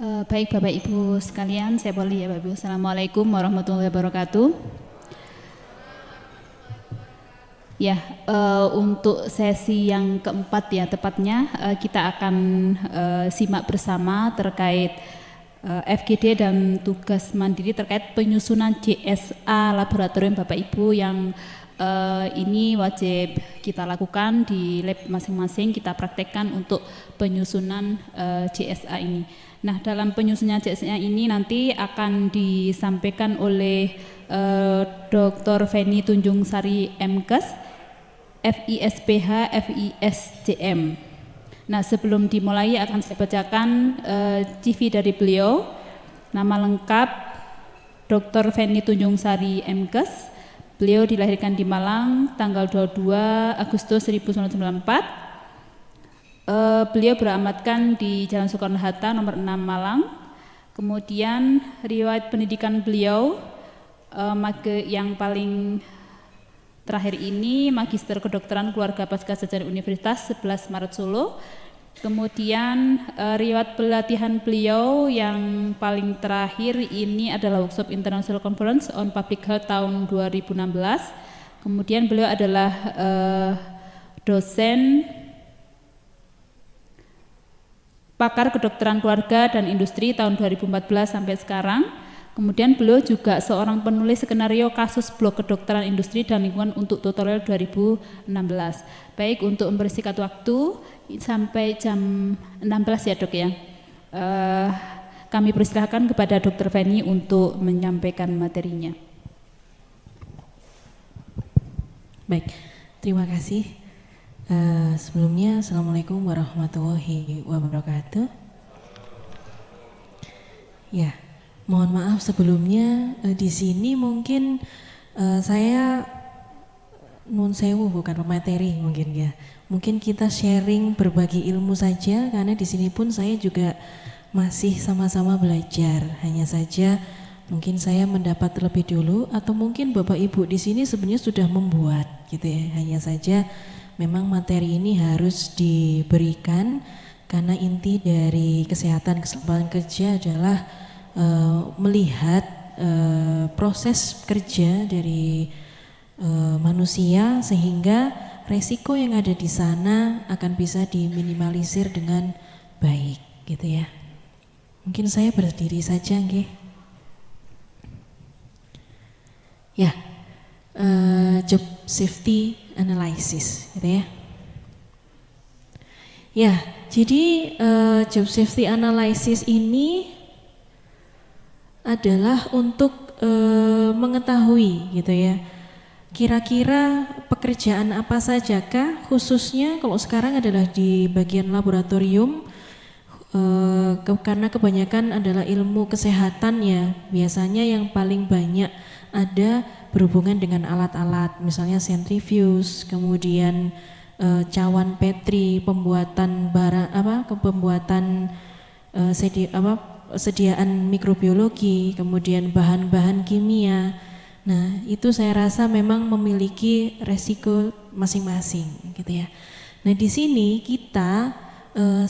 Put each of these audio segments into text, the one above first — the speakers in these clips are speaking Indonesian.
Baik Bapak Ibu sekalian, saya boleh ya Bapak Ibu. Assalamualaikum warahmatullahi wabarakatuh. Ya, untuk sesi yang keempat ya tepatnya kita akan simak bersama terkait FGD dan tugas mandiri terkait penyusunan JSA laboratorium Bapak Ibu yang ini wajib kita lakukan di lab masing-masing, kita praktekkan untuk penyusunan JSA ini. Nah, dalam penyusunan JSA ini nanti akan disampaikan oleh Dr. Feni Tunjung Sari MKes, FISPH, FISCM. Nah, sebelum dimulai akan saya bacakan CV dari beliau. Nama lengkap Dr. Feni Tunjung Sari MKes. Beliau dilahirkan di Malang tanggal 22 Agustus 1994. Beliau beralamatkan di Jalan Soekarno-Hatta nomor 6 Malang. Kemudian riwayat pendidikan beliau yang paling terakhir ini Magister Kedokteran Keluarga Pasca Sarjana Universitas 11 Maret Solo. Kemudian riwayat pelatihan beliau yang paling terakhir ini adalah Workshop International Conference on Public Health tahun 2016. Kemudian beliau adalah dosen pakar kedokteran keluarga dan industri tahun 2014 sampai sekarang. Kemudian beliau juga seorang penulis skenario kasus blog kedokteran industri dan lingkungan untuk tutorial 2016. Baik, untuk mempersingkat waktu sampai jam 16 ya Dok ya. Kami persilahkan kepada Dr. Feni untuk menyampaikan materinya. Baik, terima kasih. Sebelumnya Assalamualaikum warahmatullahi wabarakatuh. Ya. Mohon maaf sebelumnya di sini mungkin saya nun sewu bukan pemateri mungkin ya. Mungkin kita sharing berbagi ilmu saja karena di sini pun saya juga masih sama-sama belajar. Hanya saja mungkin saya mendapat terlebih dulu atau mungkin Bapak Ibu di sini sebenarnya sudah membuat gitu ya. Hanya saja memang materi ini harus diberikan karena inti dari kesehatan keselamatan kerja adalah melihat proses kerja dari manusia sehingga resiko yang ada di sana akan bisa diminimalisir dengan baik gitu ya. Mungkin saya berdiri saja nggih. Ya, job safety analysis gitu ya. Ya, jadi job safety analysis ini adalah untuk mengetahui gitu ya, kira-kira pekerjaan apa sajakah khususnya kalau sekarang adalah di bagian laboratorium karena kebanyakan adalah ilmu kesehatan ya, biasanya yang paling banyak ada berhubungan dengan alat-alat misalnya centrifuge, kemudian cawan Petri, pembuatan sediaan mikrobiologi, kemudian bahan-bahan kimia. Nah, itu saya rasa memang memiliki resiko masing-masing gitu ya. Nah, di sini kita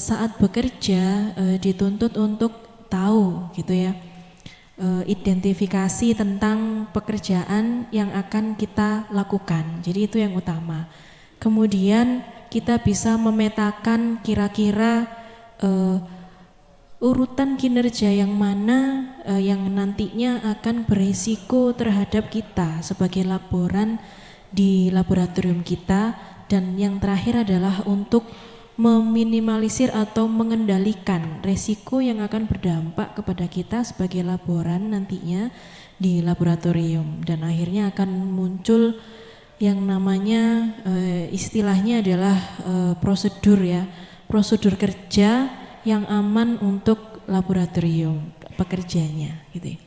saat bekerja dituntut untuk tahu gitu ya. Identifikasi tentang pekerjaan yang akan kita lakukan. Jadi itu yang utama. Kemudian kita bisa memetakan kira-kira urutan kinerja yang mana yang nantinya akan berisiko terhadap kita sebagai laboran di laboratorium kita, dan yang terakhir adalah untuk meminimalisir atau mengendalikan resiko yang akan berdampak kepada kita sebagai laboran nantinya di laboratorium, dan akhirnya akan muncul yang namanya istilahnya adalah prosedur ya, prosedur kerja yang aman untuk laboratorium pekerjanya gitu ya.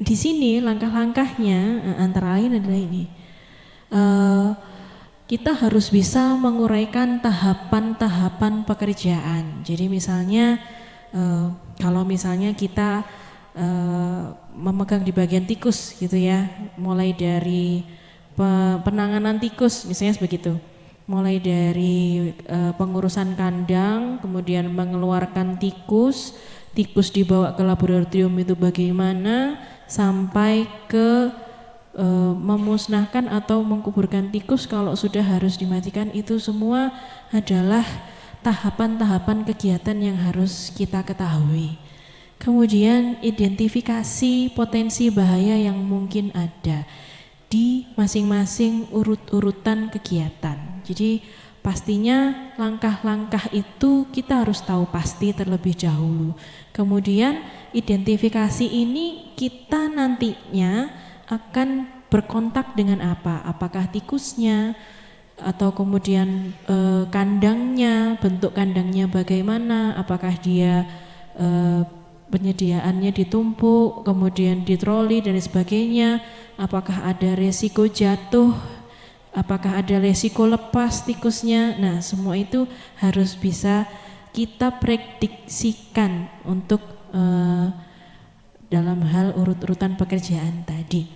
Di sini langkah-langkahnya antara lain adalah ini, kita harus bisa menguraikan tahapan-tahapan pekerjaan. Jadi misalnya kalau misalnya kita memegang di bagian tikus gitu ya, mulai dari penanganan tikus misalnya begitu, mulai dari pengurusan kandang, kemudian mengeluarkan tikus, tikus dibawa ke laboratorium itu bagaimana, sampai ke memusnahkan atau mengkuburkan tikus kalau sudah harus dimatikan, itu semua adalah tahapan-tahapan kegiatan yang harus kita ketahui. Kemudian identifikasi potensi bahaya yang mungkin ada di masing-masing urut-urutan kegiatan. Jadi pastinya langkah-langkah itu kita harus tahu pasti terlebih dahulu. Kemudian identifikasi ini kita nantinya akan berkontak dengan apa? Apakah tikusnya, atau kemudian kandangnya, bentuk kandangnya bagaimana, apakah dia penyediaannya ditumpuk, kemudian ditroli dan sebagainya, apakah ada resiko jatuh, apakah ada resiko lepas tikusnya. Nah, semua itu harus bisa kita prediksikan untuk dalam hal urut-urutan pekerjaan tadi.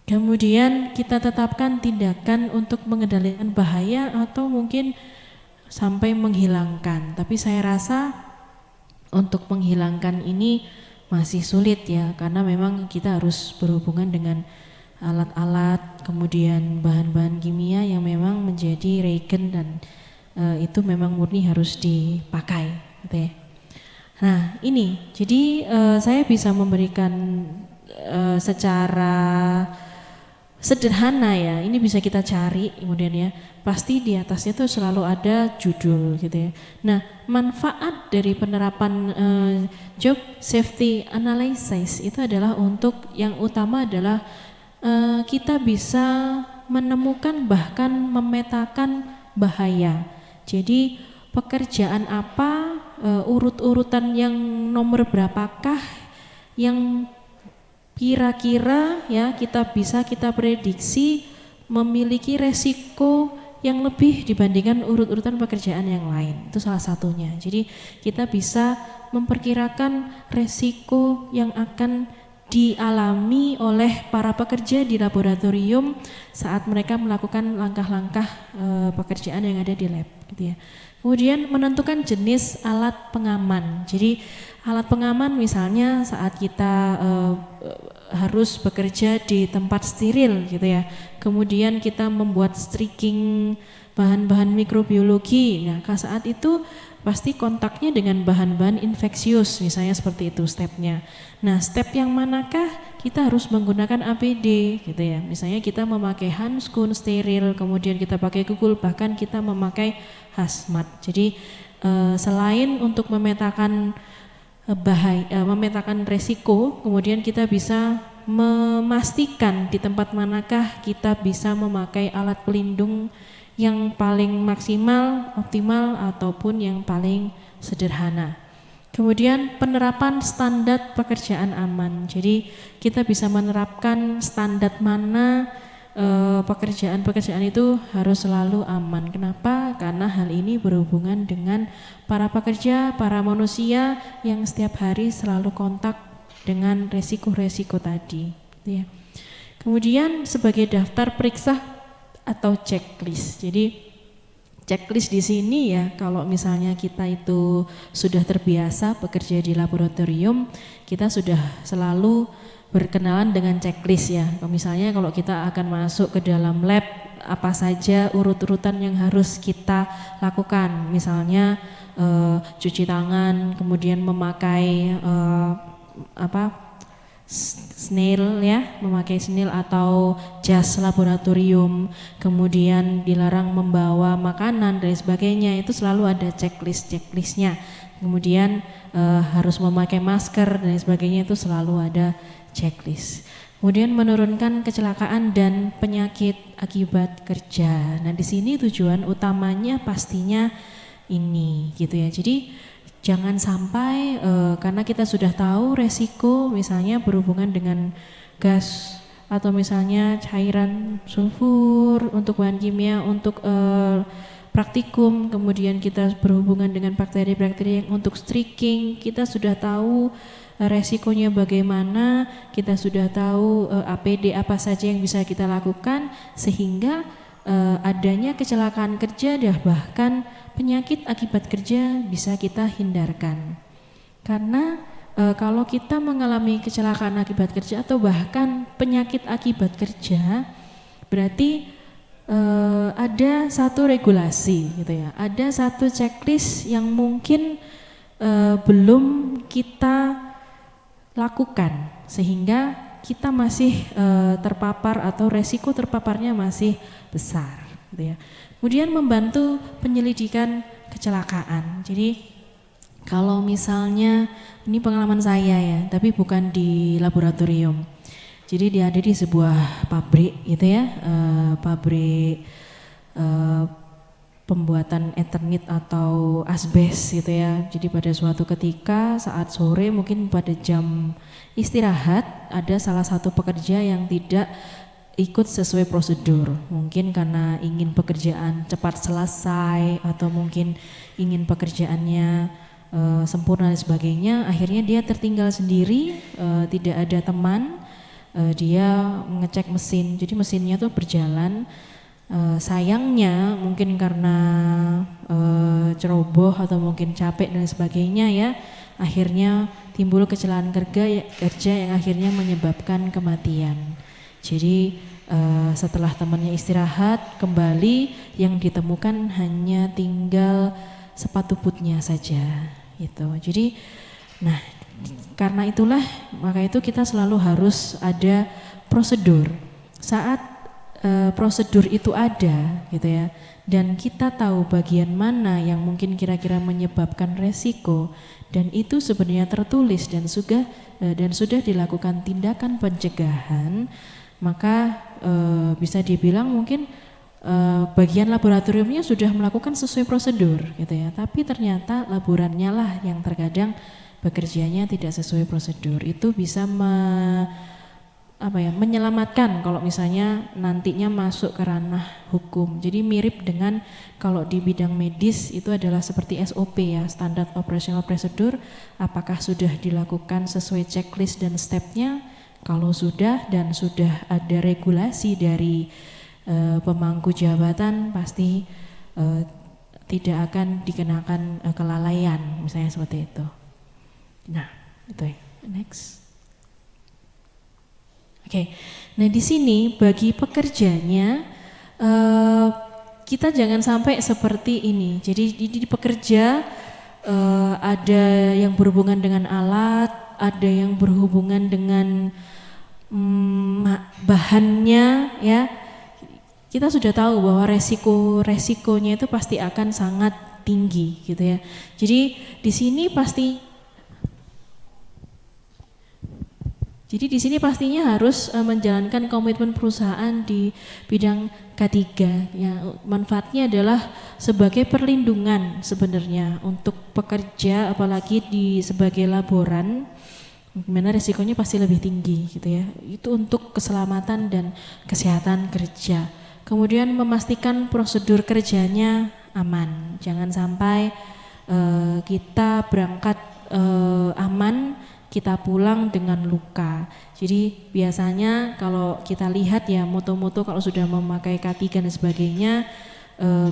Kemudian kita tetapkan tindakan untuk mengendalikan bahaya atau mungkin sampai menghilangkan. Tapi saya rasa untuk menghilangkan ini masih sulit ya, karena memang kita harus berhubungan dengan alat-alat, kemudian bahan-bahan kimia yang memang menjadi reagen dan itu memang murni harus dipakai gitu ya. Nah ini, jadi saya bisa memberikan secara sederhana ya, ini bisa kita cari kemudian ya, pasti di atasnya tuh selalu ada judul gitu ya. Nah, manfaat dari penerapan job safety analysis itu adalah untuk yang utama adalah kita bisa menemukan bahkan memetakan bahaya. Jadi pekerjaan apa, urut-urutan yang nomor berapakah yang kira-kira ya kita prediksi memiliki resiko yang lebih dibandingkan urut-urutan pekerjaan yang lain. Itu salah satunya. Jadi kita bisa memperkirakan resiko yang akan dialami oleh para pekerja di laboratorium saat mereka melakukan langkah-langkah pekerjaan yang ada di lab gitu ya. Kemudian menentukan jenis alat pengaman. Jadi alat pengaman misalnya saat kita harus bekerja di tempat steril gitu ya. Kemudian kita membuat streaking bahan-bahan mikrobiologi. Nah, saat itu pasti kontaknya dengan bahan-bahan infeksius, misalnya seperti itu stepnya. Nah, step yang manakah kita harus menggunakan APD gitu ya. Misalnya kita memakai handskun steril, kemudian kita pakai Google, bahkan kita memakai hazmat. Jadi selain untuk memetakan memetakan resiko, kemudian kita bisa memastikan di tempat manakah kita bisa memakai alat pelindung yang paling maksimal, optimal, ataupun yang paling sederhana. Kemudian penerapan standar pekerjaan aman. Jadi kita bisa menerapkan standar mana pekerjaan-pekerjaan itu harus selalu aman. Kenapa? Karena hal ini berhubungan dengan para pekerja, para manusia yang setiap hari selalu kontak dengan resiko-resiko tadi. Ya. Kemudian sebagai daftar periksa atau checklist. Jadi checklist di sini ya, kalau misalnya kita itu sudah terbiasa bekerja di laboratorium, kita sudah selalu berkenalan dengan checklist ya. Misalnya kalau kita akan masuk ke dalam lab, apa saja urut-urutan yang harus kita lakukan. Misalnya cuci tangan, kemudian memakai snail ya, memakai snail atau jas laboratorium, kemudian dilarang membawa makanan dan sebagainya, itu selalu ada checklistnya. Kemudian harus memakai masker dan sebagainya, itu selalu ada checklist. Kemudian menurunkan kecelakaan dan penyakit akibat kerja. Nah, di sini tujuan utamanya pastinya ini gitu ya. Jadi jangan sampai karena kita sudah tahu resiko misalnya berhubungan dengan gas atau misalnya cairan sulfur untuk bahan kimia untuk praktikum, kemudian kita berhubungan dengan bakteri-bakteri yang untuk streaking, kita sudah tahu resikonya bagaimana, kita sudah tahu APD apa saja yang bisa kita lakukan, sehingga adanya kecelakaan kerja dan bahkan penyakit akibat kerja bisa kita hindarkan. Karena kalau kita mengalami kecelakaan akibat kerja atau bahkan penyakit akibat kerja, berarti ada satu regulasi gitu ya, ada satu checklist yang mungkin belum kita lakukan sehingga kita masih terpapar atau resiko terpaparnya masih besar gitu ya. Kemudian membantu penyelidikan kecelakaan. Jadi kalau misalnya ini pengalaman saya ya, tapi bukan di laboratorium. Jadi dia ada di sebuah pabrik gitu ya, pabrik pembuatan Eternit atau asbes gitu ya. Jadi pada suatu ketika saat sore mungkin pada jam istirahat ada salah satu pekerja yang tidak ikut sesuai prosedur. Mungkin karena ingin pekerjaan cepat selesai atau mungkin ingin pekerjaannya sempurna dan sebagainya, akhirnya dia tertinggal sendiri, tidak ada teman, dia ngecek mesin, jadi mesinnya tuh berjalan, sayangnya mungkin karena ceroboh atau mungkin capek dan sebagainya ya, akhirnya timbul kecelakaan kerja yang akhirnya menyebabkan kematian. Jadi setelah temannya istirahat kembali, yang ditemukan hanya tinggal sepatu bootnya saja gitu. Jadi nah karena itulah maka itu kita selalu harus ada prosedur. Saat prosedur itu ada gitu ya, dan kita tahu bagian mana yang mungkin kira-kira menyebabkan resiko, dan itu sebenarnya tertulis dan sudah dilakukan tindakan pencegahan, maka bisa dibilang mungkin bagian laboratoriumnya sudah melakukan sesuai prosedur gitu ya, tapi ternyata laborannya lah yang terkadang bekerjanya tidak sesuai prosedur. Itu bisa menyelamatkan kalau misalnya nantinya masuk ke ranah hukum. Jadi mirip dengan kalau di bidang medis itu adalah seperti SOP ya, Standard Operational Procedure, apakah sudah dilakukan sesuai checklist dan stepnya. Kalau sudah dan sudah ada regulasi dari pemangku jabatan, pasti tidak akan dikenakan kelalaian misalnya seperti itu. Nah, itu ya. Next. Oke. Nah, di sini bagi pekerjanya kita jangan sampai seperti ini. Jadi di pekerja ada yang berhubungan dengan alat, ada yang berhubungan dengan bahannya ya. Kita sudah tahu bahwa resikonya itu pasti akan sangat tinggi gitu ya. Jadi di sini pastinya harus menjalankan komitmen perusahaan di bidang K3 ya. Manfaatnya adalah sebagai perlindungan sebenarnya untuk pekerja, apalagi sebagai laboran, dimana resikonya pasti lebih tinggi gitu ya. Itu untuk keselamatan dan kesehatan kerja. Kemudian memastikan prosedur kerjanya aman. Jangan sampai kita berangkat aman, kita pulang dengan luka. Jadi biasanya kalau kita lihat ya moto-moto kalau sudah memakai K3 dan sebagainya,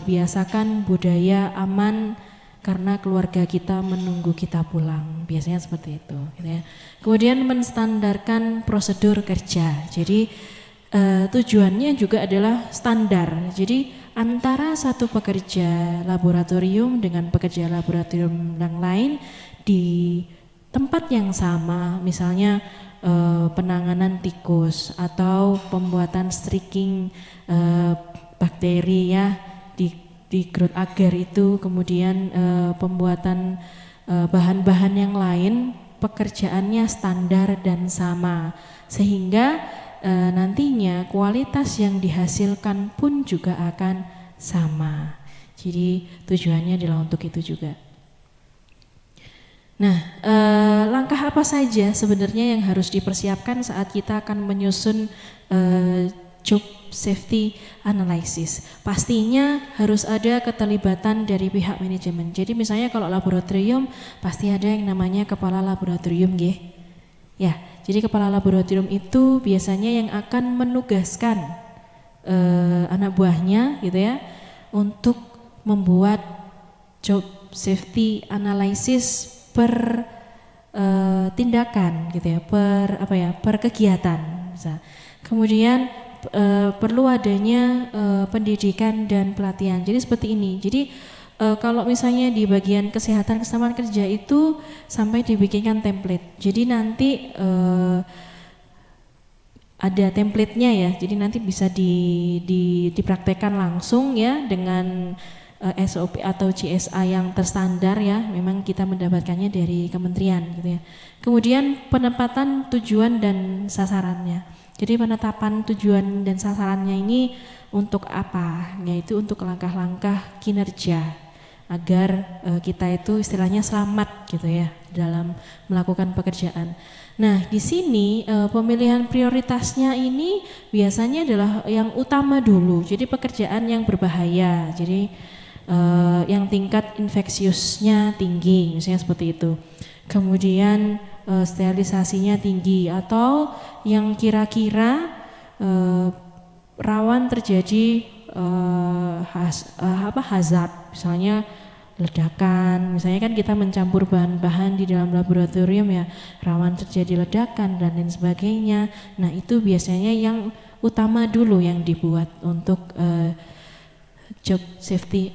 biasakan budaya aman karena keluarga kita menunggu kita pulang. Biasanya seperti itu gitu ya. Kemudian menstandarkan prosedur kerja. Jadi tujuannya juga adalah standar. Jadi antara satu pekerja laboratorium dengan pekerja laboratorium yang lain di tempat yang sama, misalnya penanganan tikus atau pembuatan streaking bakteri ya di growth agar itu, kemudian pembuatan bahan-bahan yang lain, pekerjaannya standar dan sama, sehingga nantinya kualitas yang dihasilkan pun juga akan sama. Jadi tujuannya adalah untuk itu juga. Nah, langkah apa saja sebenarnya yang harus dipersiapkan saat kita akan menyusun job safety analysis? Pastinya harus ada keterlibatan dari pihak manajemen. Jadi misalnya kalau laboratorium pasti ada yang namanya kepala laboratorium nggih. Ya, jadi kepala laboratorium itu biasanya yang akan menugaskan anak buahnya gitu ya untuk membuat job safety analysis per tindakan gitu ya, per kegiatan. Kemudian perlu adanya pendidikan dan pelatihan. Jadi seperti ini. Jadi kalau misalnya di bagian kesehatan keselamatan kerja itu sampai dibikinkan template. Jadi nanti ada template-nya ya. Jadi nanti bisa dipraktekkan langsung ya dengan SOP atau CSA yang terstandar ya, memang kita mendapatkannya dari kementerian gitu ya. Kemudian penempatan tujuan dan sasarannya. Jadi penetapan tujuan dan sasarannya ini untuk apa? Yaitu untuk langkah-langkah kinerja agar kita itu istilahnya selamat gitu ya dalam melakukan pekerjaan. Nah di sini pemilihan prioritasnya ini biasanya adalah yang utama dulu. Jadi pekerjaan yang berbahaya. Jadi yang tingkat infeksiusnya tinggi, misalnya seperti itu. Kemudian sterilisasinya tinggi atau yang kira-kira rawan terjadi hazard, misalnya ledakan. Misalnya kan kita mencampur bahan-bahan di dalam laboratorium ya, rawan terjadi ledakan dan lain sebagainya. Nah itu biasanya yang utama dulu yang dibuat untuk job safety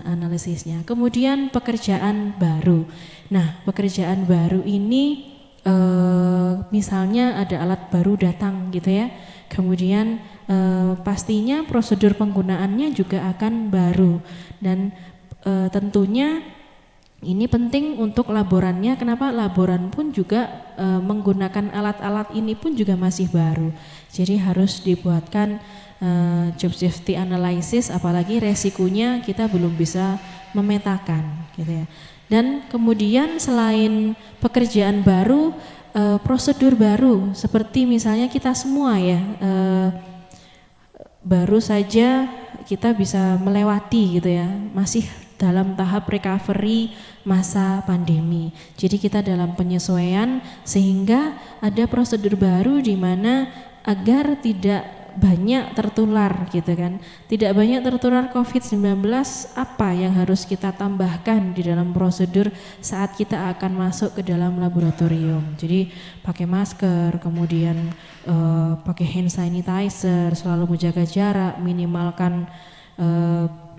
analisisnya. Kemudian pekerjaan baru. Nah, pekerjaan baru ini misalnya ada alat baru datang gitu ya. Kemudian pastinya prosedur penggunaannya juga akan baru dan tentunya ini penting untuk laborannya. Kenapa? Laboran pun juga menggunakan alat-alat ini pun juga masih baru. Jadi harus dibuatkan job safety analysis, apalagi resikonya kita belum bisa memetakan gitu ya. Dan kemudian selain pekerjaan baru, prosedur baru seperti misalnya kita semua ya, baru saja kita bisa melewati gitu ya, masih dalam tahap recovery masa pandemi. Jadi kita dalam penyesuaian sehingga ada prosedur baru di mana agar tidak banyak tertular gitu kan. Tidak banyak tertular COVID-19, apa yang harus kita tambahkan di dalam prosedur saat kita akan masuk ke dalam laboratorium. Jadi pakai masker, kemudian pakai hand sanitizer, selalu menjaga jarak, minimalkan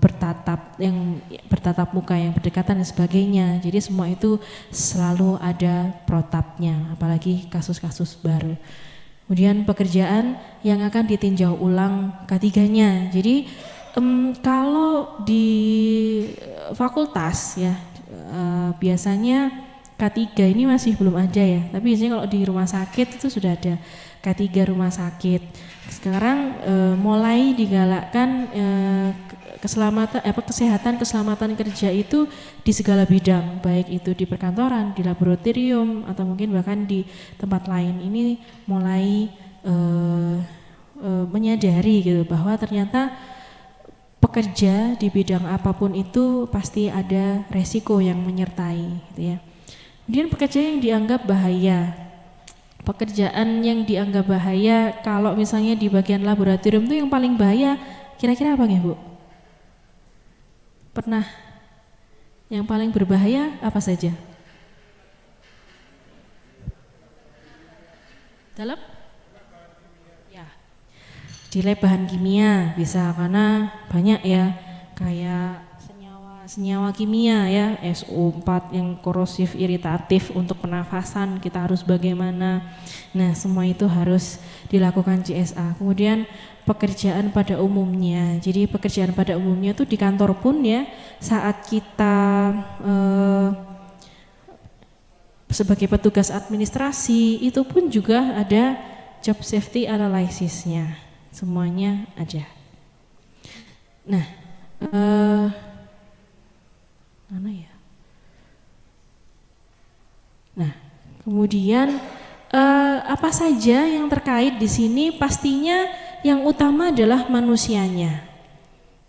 bertatap muka yang berdekatan dan sebagainya. Jadi semua itu selalu ada protapnya, apalagi kasus-kasus baru. Kemudian pekerjaan yang akan ditinjau ulang K3-nya. Jadi kalau di fakultas ya biasanya K3 ini masih belum ada ya. Tapi biasanya kalau di rumah sakit itu sudah ada K3 rumah sakit. Sekarang mulai digalakkan kesehatan keselamatan kerja itu di segala bidang, baik itu di perkantoran, di laboratorium atau mungkin bahkan di tempat lain. Ini mulai menyadari gitu bahwa ternyata pekerja di bidang apapun itu pasti ada resiko yang menyertai gitu ya. Kemudian pekerjaan yang dianggap bahaya. Pekerjaan yang dianggap bahaya kalau misalnya di bagian laboratorium itu yang paling bahaya kira-kira apa nih Bu? Pernah yang paling berbahaya apa saja? Dalam? Ya. Di lab bahan kimia bisa karena banyak ya kayak senyawa kimia ya, SO4 yang korosif iritatif untuk pernafasan, kita harus bagaimana. Nah, semua itu harus dilakukan CSA. Kemudian pekerjaan pada umumnya. Jadi pekerjaan pada umumnya itu di kantor pun ya, saat kita sebagai petugas administrasi itu pun juga ada job safety analysisnya. Semuanya ada. Nah, mana ya? Nah, kemudian apa saja yang terkait di sini? Pastinya yang utama adalah manusianya,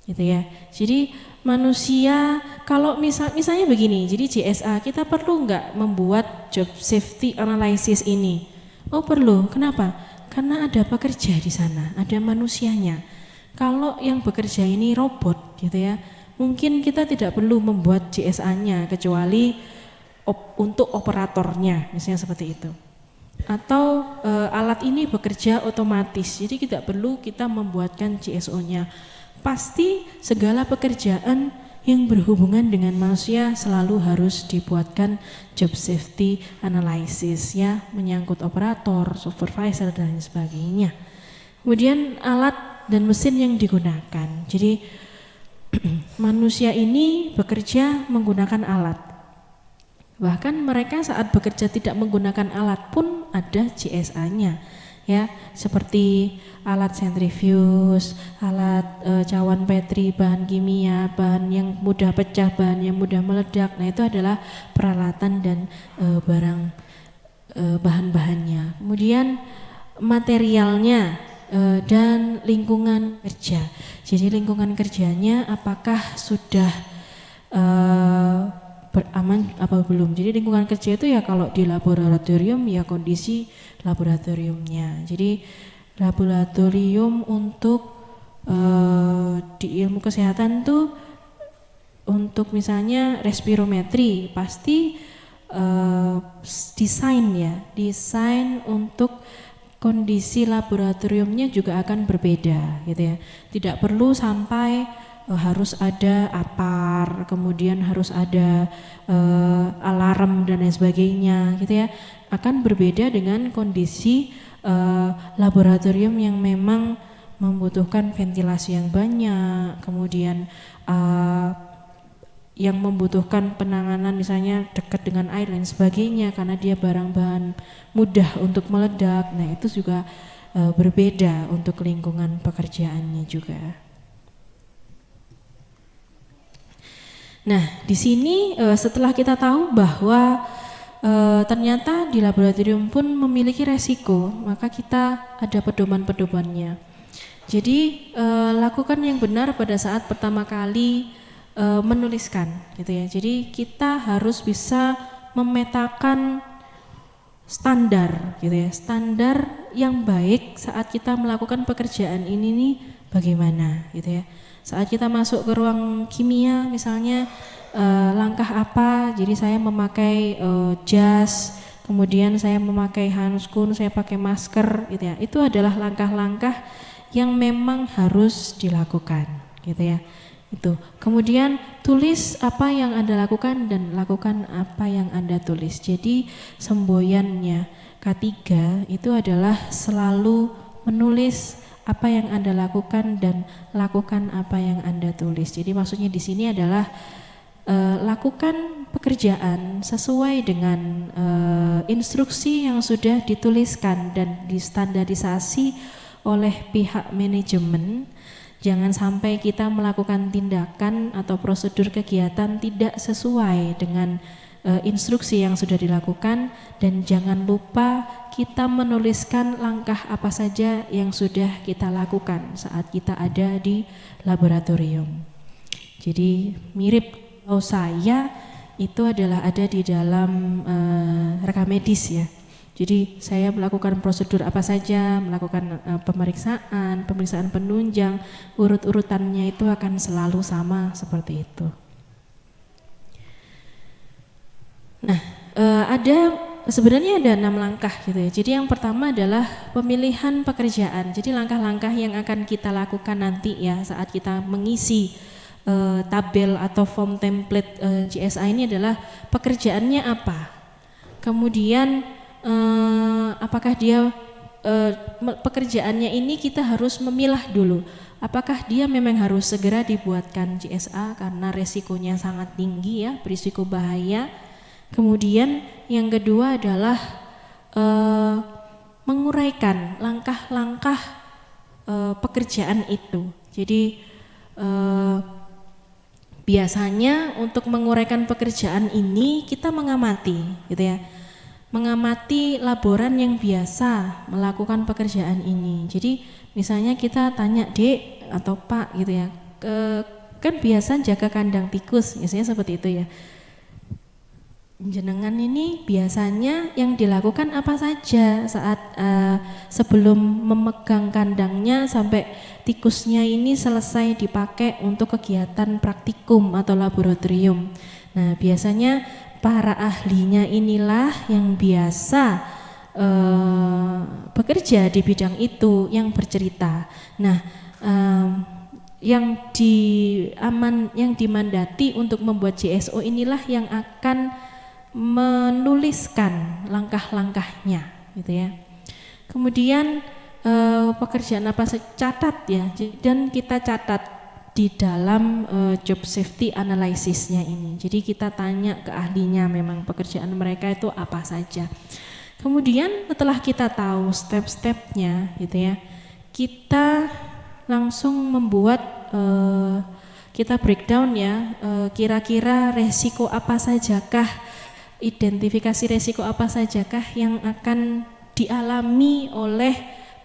gitu ya. Jadi manusia, kalau misalnya begini, jadi CSA kita perlu nggak membuat job safety analysis ini? Oh perlu. Kenapa? Karena ada pekerja di sana, ada manusianya. Kalau yang bekerja ini robot, gitu ya. Mungkin kita tidak perlu membuat CSA-nya kecuali untuk operatornya, misalnya seperti itu. Atau alat ini bekerja otomatis, jadi tidak perlu kita membuatkan GSO-nya. Pasti segala pekerjaan yang berhubungan dengan manusia selalu harus dibuatkan job safety analysis ya, menyangkut operator, supervisor dan lain sebagainya. Kemudian alat dan mesin yang digunakan. Jadi manusia ini bekerja menggunakan alat. Bahkan mereka saat bekerja tidak menggunakan alat pun ada GSA-nya ya, seperti alat sentrifuge, alat cawan Petri, bahan kimia, bahan yang mudah pecah, bahan yang mudah meledak. Nah, itu adalah peralatan dan bahan-bahannya. Kemudian materialnya dan lingkungan kerja. Jadi lingkungan kerjanya apakah sudah beraman apa belum. Jadi lingkungan kerja itu ya kalau di laboratorium ya kondisi laboratoriumnya. Jadi laboratorium untuk di ilmu kesehatan tuh untuk misalnya respirometri pasti desain untuk kondisi laboratoriumnya juga akan berbeda gitu ya. Tidak perlu sampai harus ada APAR, kemudian harus ada alarm dan lain sebagainya gitu ya. Akan berbeda dengan kondisi laboratorium yang memang membutuhkan ventilasi yang banyak, kemudian yang membutuhkan penanganan misalnya dekat dengan air dan sebagainya karena dia barang-bahan mudah untuk meledak. Nah, itu juga berbeda untuk lingkungan pekerjaannya juga. Nah, di sini setelah kita tahu bahwa ternyata di laboratorium pun memiliki resiko, maka kita ada pedoman-pedomannya. Jadi lakukan yang benar pada saat pertama kali menuliskan, gitu ya. Jadi kita harus bisa memetakan standar, gitu ya. Standar yang baik saat kita melakukan pekerjaan ini nih bagaimana, gitu ya. Saat kita masuk ke ruang kimia misalnya langkah apa, jadi saya memakai jas, kemudian saya memakai handskun, saya pakai masker gitu ya. Itu adalah langkah-langkah yang memang harus dilakukan gitu ya. Itu. Kemudian tulis apa yang Anda lakukan dan lakukan apa yang Anda tulis. Jadi semboyannya K3 itu adalah selalu menulis apa yang Anda lakukan dan lakukan apa yang Anda tulis. Jadi maksudnya di sini adalah lakukan pekerjaan sesuai dengan instruksi yang sudah dituliskan dan distandarisasi oleh pihak manajemen. Jangan sampai kita melakukan tindakan atau prosedur kegiatan tidak sesuai dengan instruksi yang sudah dilakukan, dan jangan lupa kita menuliskan langkah apa saja yang sudah kita lakukan saat kita ada di laboratorium. Jadi mirip kalau saya itu adalah ada di dalam rekam medis ya. Jadi saya melakukan prosedur apa saja, melakukan pemeriksaan penunjang, urut-urutannya itu akan selalu sama seperti itu. Nah, sebenarnya ada 6 langkah gitu ya. Jadi yang pertama adalah pemilihan pekerjaan. Jadi langkah-langkah yang akan kita lakukan nanti ya saat kita mengisi tabel atau form template GSA ini adalah pekerjaannya apa. Kemudian apakah dia pekerjaannya ini kita harus memilah dulu. Apakah dia memang harus segera dibuatkan GSA karena resikonya sangat tinggi ya, berisiko bahaya. Kemudian yang kedua adalah menguraikan langkah-langkah pekerjaan itu. Jadi biasanya untuk menguraikan pekerjaan ini kita mengamati, gitu ya, mengamati laboran yang biasa melakukan pekerjaan ini. Jadi misalnya kita tanya Dek atau Pak, gitu ya, kan biasa jaga kandang tikus, misalnya seperti itu ya. Jenengan ini biasanya yang dilakukan apa saja saat sebelum memegang kandangnya sampai tikusnya ini selesai dipakai untuk kegiatan praktikum atau laboratorium. Nah, biasanya para ahlinya inilah yang biasa bekerja di bidang itu yang bercerita. Nah, yang dimandati untuk membuat JSO inilah yang akan menuliskan langkah-langkahnya, gitu ya. Kemudian pekerjaan apa saja catat ya, dan kita catat di dalam job safety analysisnya ini. Jadi kita tanya ke ahlinya memang pekerjaan mereka itu apa saja. Kemudian setelah kita tahu step-stepnya, gitu ya, kita langsung membuat kita breakdown ya, kira-kira resiko apa sajakah, identifikasi resiko apa sajakah yang akan dialami oleh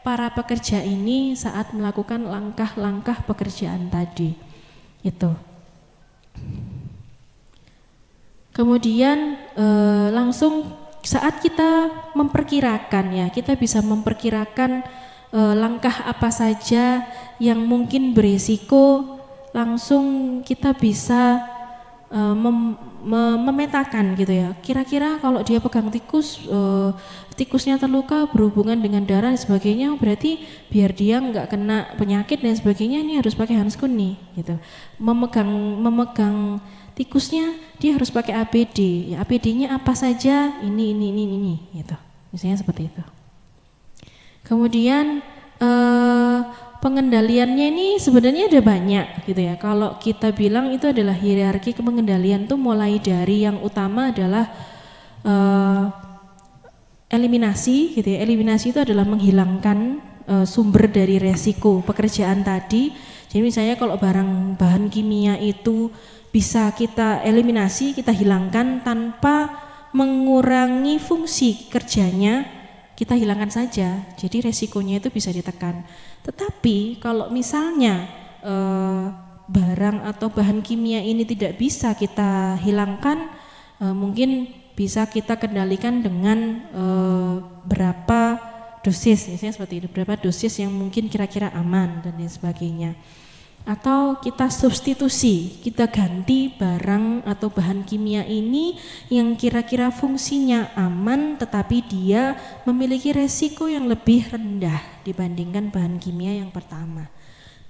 para pekerja ini saat melakukan langkah-langkah pekerjaan tadi. Itu. Kemudian langsung saat kita memperkirakan ya, kita bisa memperkirakan langkah apa saja yang mungkin berisiko, langsung kita bisa memetakan gitu ya. Kira-kira kalau dia pegang tikus, tikusnya terluka berhubungan dengan darah dan sebagainya, berarti biar dia nggak kena penyakit dan sebagainya ini harus pakai handskun nih gitu. Memegang tikusnya dia harus pakai APD. Ya, APD-nya apa saja? Ini gitu. Misalnya seperti itu. Kemudian pengendaliannya ini sebenarnya ada banyak gitu ya. Kalau kita bilang itu adalah hierarki pengendalian tuh mulai dari yang utama adalah eliminasi gitu ya. Eliminasi itu adalah menghilangkan sumber dari resiko pekerjaan tadi. Jadi misalnya kalau bahan kimia itu bisa kita eliminasi, kita hilangkan tanpa mengurangi fungsi kerjanya, kita hilangkan saja, jadi resikonya itu bisa ditekan. Tetapi kalau misalnya barang atau bahan kimia ini tidak bisa kita hilangkan, mungkin bisa kita kendalikan dengan berapa dosis, misalnya seperti itu, berapa dosis yang mungkin kira-kira aman dan lain sebagainya. Atau kita substitusi, kita ganti barang atau bahan kimia ini yang kira-kira fungsinya aman tetapi dia memiliki resiko yang lebih rendah dibandingkan bahan kimia yang pertama,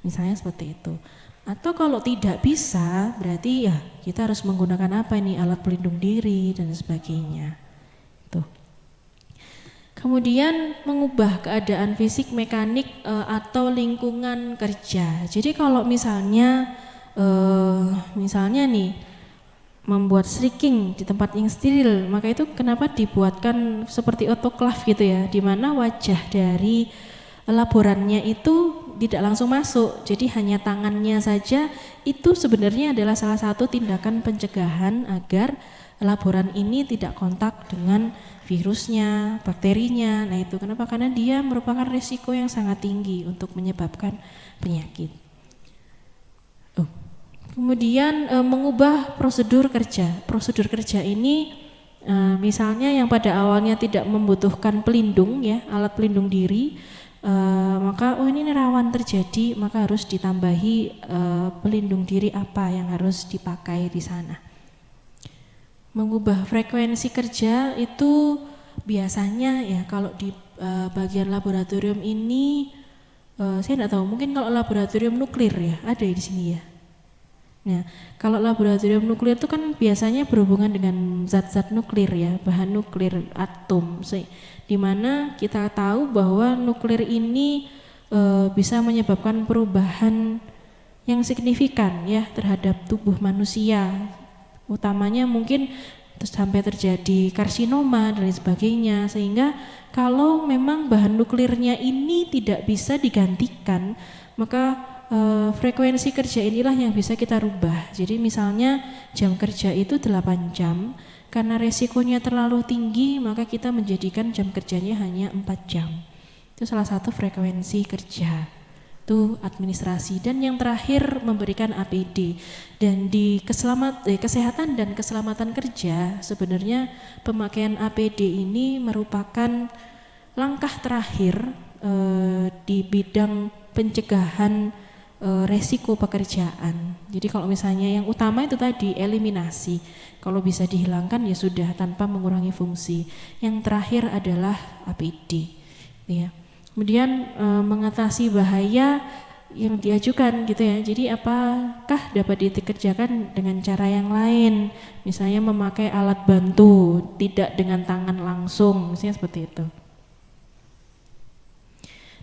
misalnya seperti itu. Atau kalau tidak bisa, berarti ya kita harus menggunakan apa ini, alat pelindung diri dan sebagainya. Tuh. Kemudian mengubah keadaan fisik, mekanik atau lingkungan kerja. Jadi kalau misalnya nih membuat shrinking di tempat yang steril, maka itu kenapa dibuatkan seperti autoclave gitu ya, di mana wajah dari laborannya itu tidak langsung masuk. Jadi hanya tangannya saja, itu sebenarnya adalah salah satu tindakan pencegahan agar laboran ini tidak kontak dengan virusnya, bakterinya. Nah itu kenapa? Karena dia merupakan risiko yang sangat tinggi untuk menyebabkan penyakit. Kemudian mengubah prosedur kerja. Prosedur kerja ini misalnya yang pada awalnya tidak membutuhkan pelindung ya, alat pelindung diri, maka ini rawan terjadi, maka harus ditambahi pelindung diri apa yang harus dipakai di sana. Mengubah frekuensi kerja itu biasanya ya kalau di bagian laboratorium ini saya tidak tahu, mungkin kalau laboratorium nuklir ya ada di sini ya. Nah kalau laboratorium nuklir itu kan biasanya berhubungan dengan zat-zat nuklir ya, bahan nuklir, atom, di mana kita tahu bahwa nuklir ini bisa menyebabkan perubahan yang signifikan ya terhadap tubuh manusia. Utamanya mungkin sampai terjadi karsinoma dan lain sebagainya, sehingga kalau memang bahan nuklirnya ini tidak bisa digantikan, maka frekuensi kerja inilah yang bisa kita rubah. Jadi misalnya jam kerja itu 8 jam, karena resikonya terlalu tinggi maka kita menjadikan jam kerjanya hanya 4 jam. Itu salah satu frekuensi kerja. Itu administrasi. Dan yang terakhir memberikan APD. Dan di kesehatan dan keselamatan kerja sebenarnya pemakaian APD ini merupakan langkah terakhir di bidang pencegahan resiko pekerjaan. Jadi kalau misalnya yang utama itu tadi eliminasi, kalau bisa dihilangkan ya sudah tanpa mengurangi fungsi. Yang terakhir adalah APD, ya. Kemudian mengatasi bahaya yang diajukan gitu ya. Jadi apakah dapat dikerjakan dengan cara yang lain, misalnya memakai alat bantu, tidak dengan tangan langsung, misalnya seperti itu.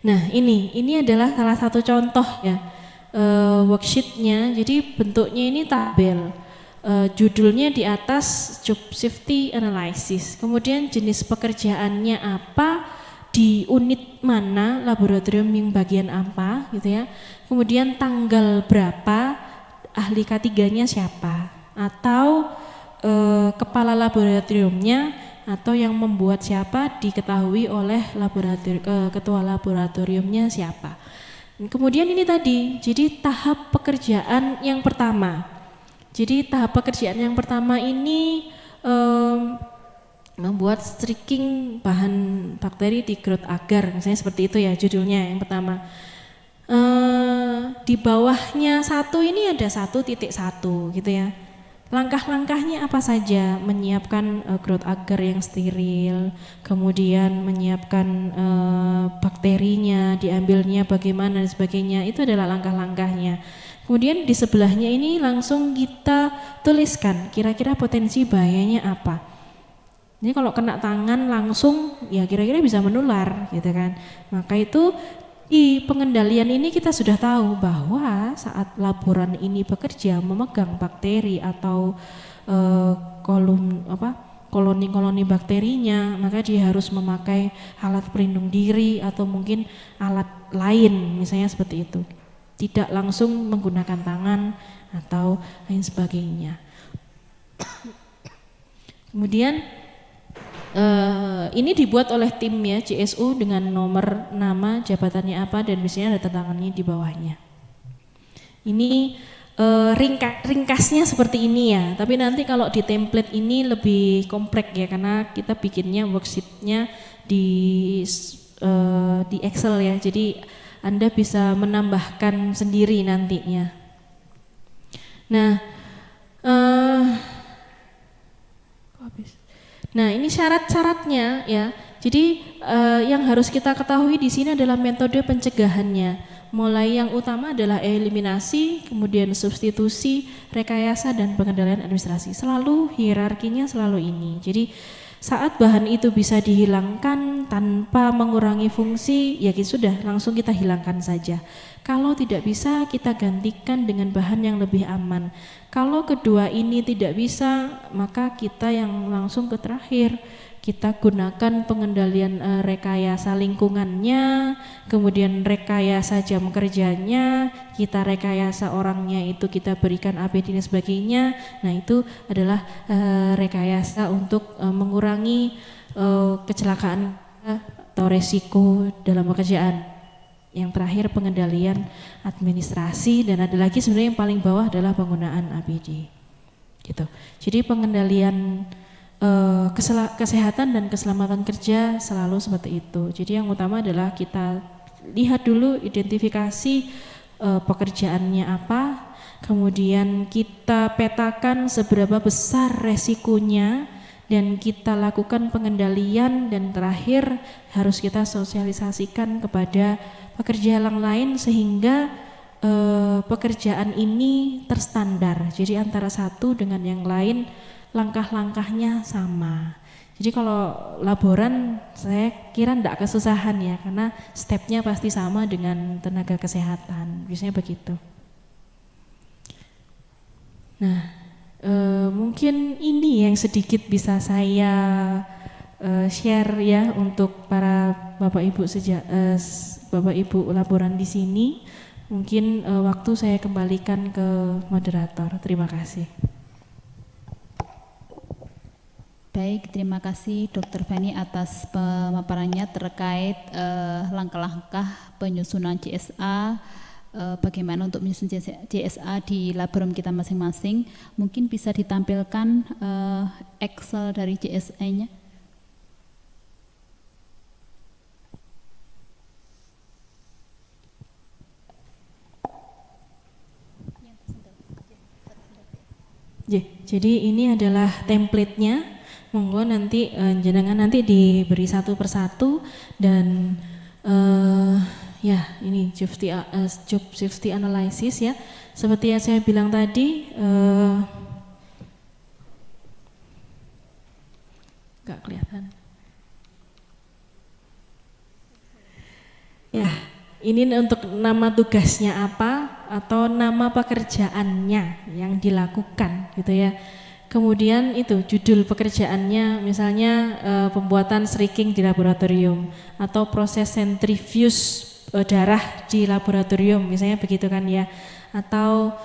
Nah ini adalah salah satu contoh ya, worksheetnya. Jadi bentuknya ini tabel, judulnya di atas job safety analysis, kemudian jenis pekerjaannya apa, di unit mana, laboratorium yang bagian apa gitu ya, kemudian tanggal berapa, ahli K3-nya siapa, atau kepala laboratoriumnya atau yang membuat siapa diketahui oleh ketua laboratoriumnya siapa. Kemudian ini tadi, jadi tahap pekerjaan yang pertama. Jadi tahap pekerjaan yang pertama ini membuat streaking bahan bakteri di growth agar, misalnya seperti itu ya judulnya yang pertama. Di bawahnya satu ini ada 1.1 gitu ya. Langkah-langkahnya apa saja? Menyiapkan growth agar yang steril, kemudian menyiapkan bakterinya, diambilnya bagaimana dan sebagainya. Itu adalah langkah-langkahnya. Kemudian di sebelahnya ini langsung kita tuliskan kira-kira potensi bahayanya apa. Jadi kalau kena tangan langsung ya kira-kira bisa menular gitu kan. Maka itu di pengendalian ini kita sudah tahu bahwa saat laboran ini bekerja memegang bakteri atau koloni-koloni bakterinya, maka dia harus memakai alat pelindung diri atau mungkin alat lain misalnya seperti itu. Tidak langsung menggunakan tangan atau lain sebagainya. Kemudian ini dibuat oleh tim ya, CSU dengan nomor, nama, jabatannya apa, dan biasanya ada tantangannya di bawahnya. Ini ringkasnya seperti ini ya, tapi nanti kalau di template ini lebih kompleks ya, karena kita bikinnya worksheetnya di Excel ya, jadi Anda bisa menambahkan sendiri nantinya. Nah, ini syarat-syaratnya ya. Jadi yang harus kita ketahui di sini adalah metode pencegahannya. Mulai yang utama adalah eliminasi, kemudian substitusi, rekayasa, dan pengendalian administrasi. Selalu hierarkinya selalu ini. Jadi saat bahan itu bisa dihilangkan tanpa mengurangi fungsi, ya sudah langsung kita hilangkan saja. Kalau tidak bisa, kita gantikan dengan bahan yang lebih aman. Kalau kedua ini tidak bisa, maka kita yang langsung ke terakhir. Kita gunakan pengendalian rekayasa lingkungannya, kemudian rekayasa jam kerjanya, kita rekayasa orangnya itu kita berikan APD dan sebagainya. Nah itu adalah rekayasa untuk mengurangi kecelakaan atau resiko dalam pekerjaan. Yang terakhir pengendalian administrasi, dan ada lagi sebenarnya yang paling bawah adalah penggunaan APD gitu. Jadi pengendalian kesehatan dan keselamatan kerja selalu seperti itu. Jadi yang utama adalah kita lihat dulu identifikasi pekerjaannya apa, kemudian kita petakan seberapa besar resikonya, dan kita lakukan pengendalian, dan terakhir harus kita sosialisasikan kepada pekerja yang lain sehingga pekerjaan ini terstandar. Jadi antara satu dengan yang lain langkah-langkahnya sama. Jadi kalau laboran saya kira enggak kesusahan ya, karena stepnya pasti sama dengan tenaga kesehatan, biasanya begitu. Nah, mungkin ini yang sedikit bisa saya share ya untuk para Bapak Ibu laboran di sini. Mungkin waktu saya kembalikan ke moderator. Terima kasih. Baik, terima kasih Dr. Feni atas pemaparannya terkait langkah-langkah penyusunan CSA, bagaimana untuk menyusun CSA di laboratorium kita masing-masing. Mungkin bisa ditampilkan Excel dari CSA-nya. Jadi ini adalah template-nya. Monggo nanti jenengan nanti diberi satu persatu dan ya ini job safety analysis ya. Seperti yang saya bilang tadi, nggak kelihatan. Ya, ini untuk nama tugasnya apa atau nama pekerjaannya yang dilakukan gitu ya. Kemudian itu judul pekerjaannya misalnya pembuatan shrinking di laboratorium atau proses sentrifuge darah di laboratorium misalnya begitu kan ya, atau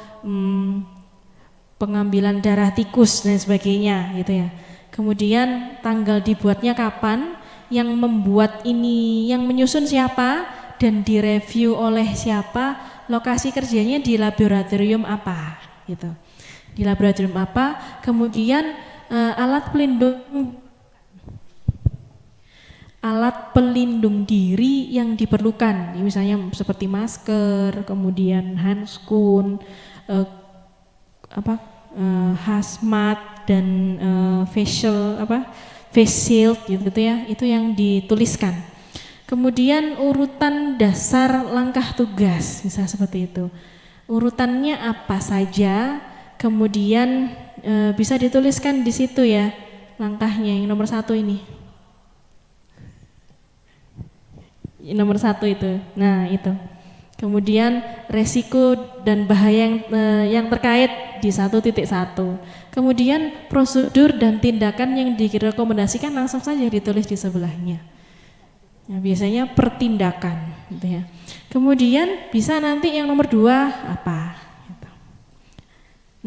pengambilan darah tikus dan sebagainya gitu ya. Kemudian tanggal dibuatnya kapan, yang membuat ini, yang menyusun siapa dan direview oleh siapa, lokasi kerjanya di laboratorium apa gitu. Di laboratorium apa, kemudian alat pelindung diri yang diperlukan, misalnya seperti masker, kemudian handskun, hazmat dan face shield gitu ya, itu yang dituliskan. Kemudian urutan dasar langkah tugas, misalnya seperti itu. Urutannya apa saja, kemudian bisa dituliskan di situ ya langkahnya, yang nomor 1 ini. Nomor 1 itu. Nah, itu. Kemudian resiko dan bahaya yang terkait di 1.1. Kemudian prosedur dan tindakan yang direkomendasikan langsung saja ditulis di sebelahnya. Nah, biasanya pertindakan gitu ya. Kemudian bisa nanti yang nomor 2 apa gitu.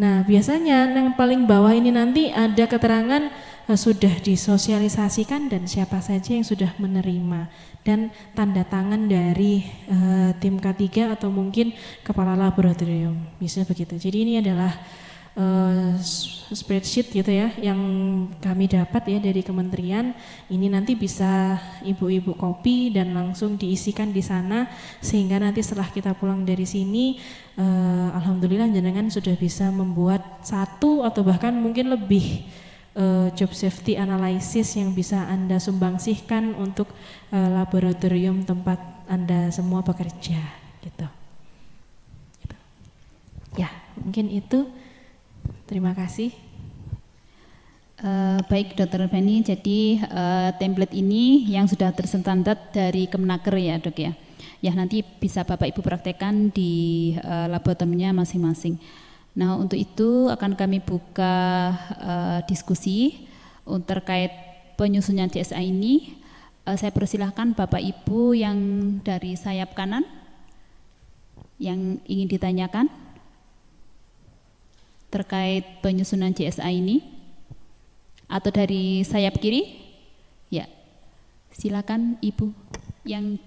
Nah, biasanya yang paling bawah ini nanti ada keterangan sudah disosialisasikan dan siapa saja yang sudah menerima, dan tanda tangan dari tim K3 atau mungkin kepala laboratorium, misalnya begitu. Jadi ini adalah spreadsheet gitu ya yang kami dapat ya dari kementerian. Ini nanti bisa ibu-ibu copy dan langsung diisikan di sana, sehingga nanti setelah kita pulang dari sini alhamdulillah jenengan sudah bisa membuat 1 atau bahkan mungkin lebih job safety analysis yang bisa Anda sumbangsihkan untuk laboratorium tempat Anda semua bekerja gitu. Ya, mungkin itu. Terima kasih. Baik Dr. Feni, jadi template ini yang sudah terstandar dari Kemenaker ya Dok ya. Ya nanti bisa Bapak Ibu praktekkan di laboratoriumnya masing-masing. Nah untuk itu akan kami buka diskusi terkait penyusunan CSA ini. Saya persilahkan Bapak Ibu yang dari sayap kanan yang ingin ditanyakan terkait penyusunan CSA ini, atau dari sayap kiri, ya silakan Ibu yang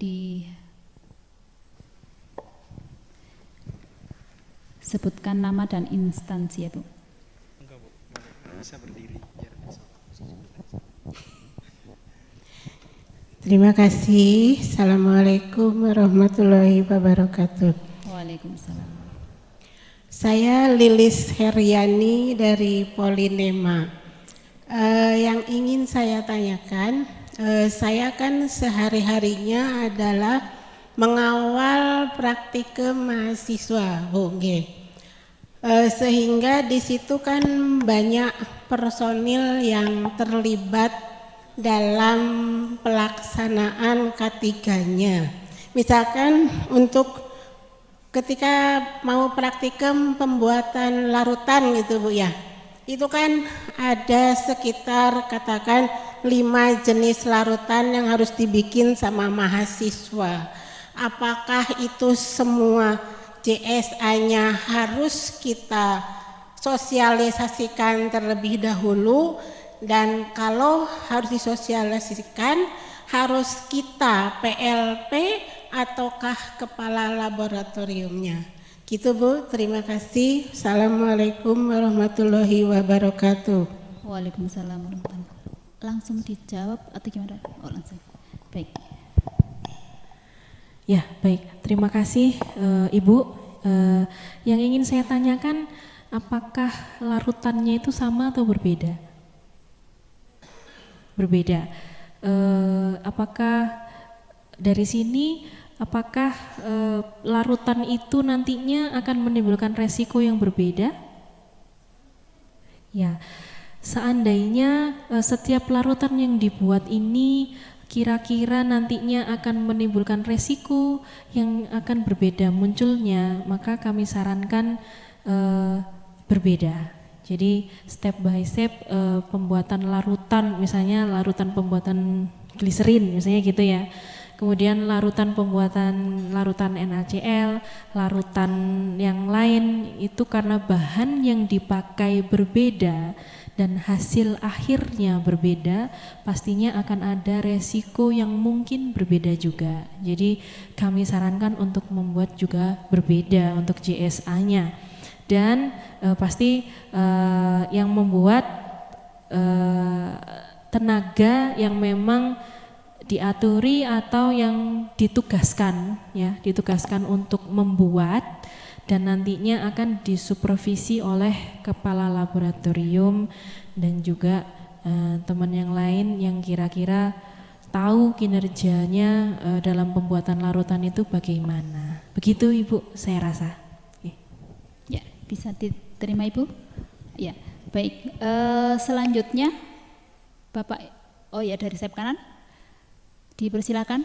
disebutkan nama dan instansi ya Bu. Enggak Bu, bisa berdiri. Terima kasih. Assalamualaikum warahmatullahi wabarakatuh. Waalaikumsalam. Saya Lilis Heriani dari Polinema. Yang ingin saya tanyakan, saya kan sehari-harinya adalah mengawal praktikum mahasiswa, sehingga di situ kan banyak personil yang terlibat dalam pelaksanaan K3-nya. Misalkan untuk ketika mau praktikum pembuatan larutan gitu Bu ya, itu kan ada sekitar katakan 5 jenis larutan yang harus dibikin sama mahasiswa. Apakah itu semua CSA-nya harus kita sosialisasikan terlebih dahulu, dan kalau harus disosialisasikan harus kita PLP ataukah kepala laboratoriumnya? Gitu Bu, terima kasih. Assalamualaikum warahmatullahi wabarakatuh. Waalaikumsalam warahmatullahi wabarakatuh. Langsung dijawab atau gimana? Oh langsung. Baik. Ya baik, terima kasih Ibu. Yang ingin saya tanyakan apakah larutannya itu sama atau berbeda? Berbeda. Apakah dari sini, apakah larutan itu nantinya akan menimbulkan resiko yang berbeda? Ya, seandainya setiap larutan yang dibuat ini kira-kira nantinya akan menimbulkan resiko yang akan berbeda munculnya, maka kami sarankan berbeda. Jadi step by step pembuatan larutan, misalnya larutan pembuatan gliserin misalnya gitu ya. Kemudian larutan pembuatan larutan NaCl, larutan yang lain itu karena bahan yang dipakai berbeda dan hasil akhirnya berbeda, pastinya akan ada resiko yang mungkin berbeda juga. Jadi kami sarankan untuk membuat juga berbeda untuk JSA-nya. Dan pasti yang membuat tenaga yang memang diaturi atau yang ditugaskan ya, ditugaskan untuk membuat dan nantinya akan disupervisi oleh kepala laboratorium dan juga teman yang lain yang kira-kira tahu kinerjanya dalam pembuatan larutan itu bagaimana. Begitu Ibu, saya rasa. Ya, bisa diterima Ibu? Ya, baik. Selanjutnya Bapak, oh ya dari sayap kanan, dipersilakan.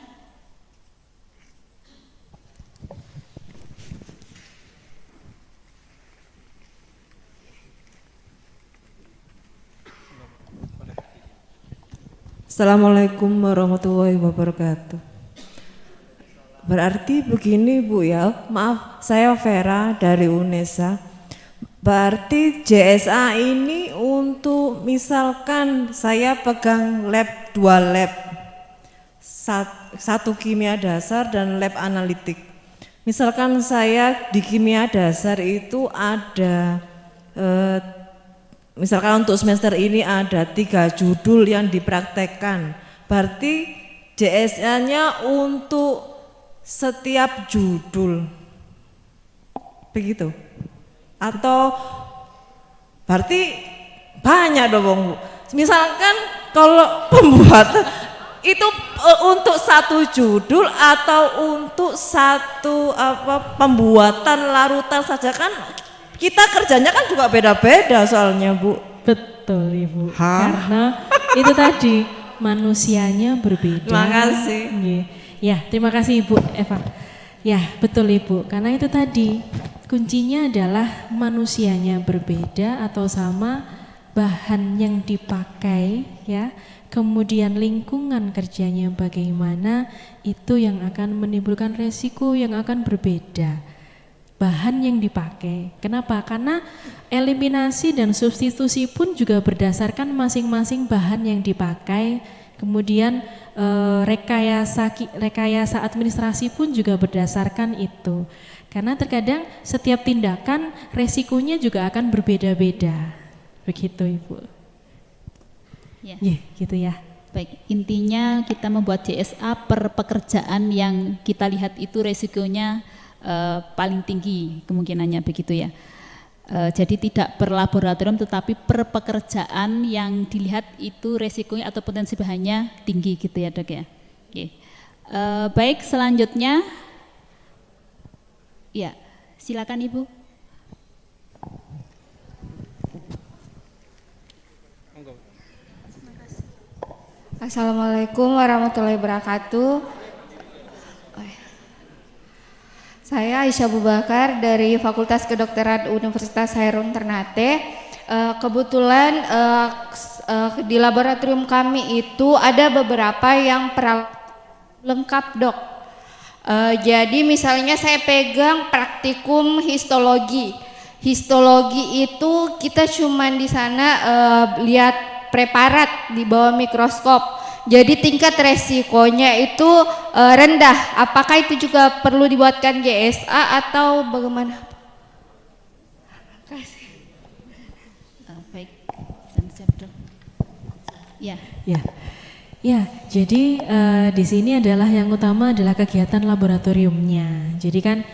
Assalamualaikum warahmatullahi wabarakatuh. Berarti begini Bu ya, maaf saya Vera dari UNESA. Berarti JSA ini untuk misalkan saya pegang lab 2 lab, satu kimia dasar dan lab analitik. Misalkan saya di kimia dasar itu ada misalkan untuk semester ini ada 3 judul yang dipraktekkan, berarti JSA-nya untuk setiap judul, begitu? Atau berarti banyak dong, misalkan kalau pembuatan itu untuk satu judul atau untuk satu pembuatan larutan saja kan? Kita kerjanya kan juga beda-beda soalnya Bu. Betul Ibu. Karena itu tadi manusianya berbeda. Terima kasih. Ya, terima kasih Ibu Eva. Ya, betul Ibu. Karena itu tadi kuncinya adalah manusianya berbeda atau sama, bahan yang dipakai ya, kemudian lingkungan kerjanya bagaimana, itu yang akan menimbulkan resiko yang akan berbeda. Bahan yang dipakai. Kenapa? Karena eliminasi dan substitusi pun juga berdasarkan masing-masing bahan yang dipakai. Kemudian rekayasa administrasi pun juga berdasarkan itu. Karena terkadang setiap tindakan resikonya juga akan berbeda-beda. Begitu Ibu. Ya. Gitu ya. Baik, intinya kita membuat JSA per pekerjaan yang kita lihat itu resikonya paling tinggi kemungkinannya, begitu ya. Jadi tidak per laboratorium tetapi per pekerjaan yang dilihat itu resikonya atau potensi bahannya tinggi gitu ya Dok ya. Oke. Baik, selanjutnya ya silakan Ibu. Assalamualaikum warahmatullahi wabarakatuh. Saya Aisyah Abu Bakar dari Fakultas Kedokteran Universitas Hairun Ternate. Kebetulan di laboratorium kami itu ada beberapa yang lengkap Dok. Jadi misalnya saya pegang praktikum histologi. Histologi itu kita cuman di sana lihat preparat di bawah mikroskop. Jadi tingkat resikonya itu rendah. Apakah itu juga perlu dibuatkan JSA atau bagaimana? Baik, ya. Ya, jadi di sini adalah yang utama adalah kegiatan laboratoriumnya. Jadi kan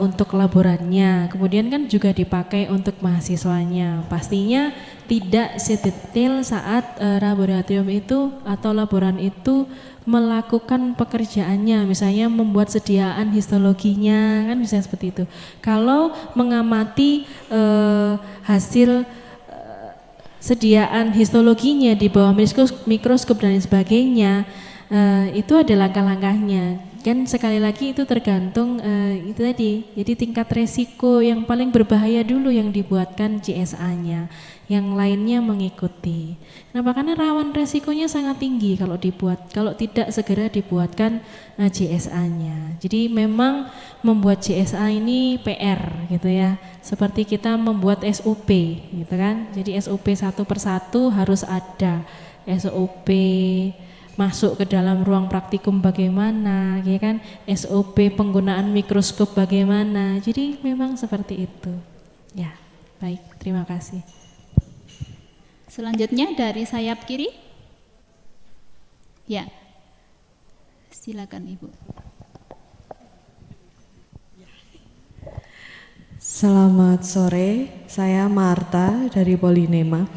untuk laborannya, kemudian kan juga dipakai untuk mahasiswanya. Pastinya tidak sedetail saat laboratorium itu atau laboran itu melakukan pekerjaannya, misalnya membuat sediaan histologinya, kan bisa seperti itu. Kalau mengamati hasil sediaan histologinya di bawah mikroskop dan sebagainya, itu ada langkah-langkahnya. Kan sekali lagi itu tergantung itu tadi, jadi tingkat resiko yang paling berbahaya dulu yang dibuatkan GSA-nya, yang lainnya mengikuti. Kenapa? Karena rawan resikonya sangat tinggi kalau tidak segera dibuatkan GSA-nya. Jadi memang membuat GSA ini PR gitu ya, seperti kita membuat SOP gitu kan. Jadi SOP satu persatu harus ada, SOP masuk ke dalam ruang praktikum bagaimana, ya kan, SOP penggunaan mikroskop bagaimana. Jadi memang seperti itu. Ya, baik, terima kasih. Selanjutnya dari sayap kiri. Ya, silakan Ibu. Selamat sore, saya Marta dari Polinema.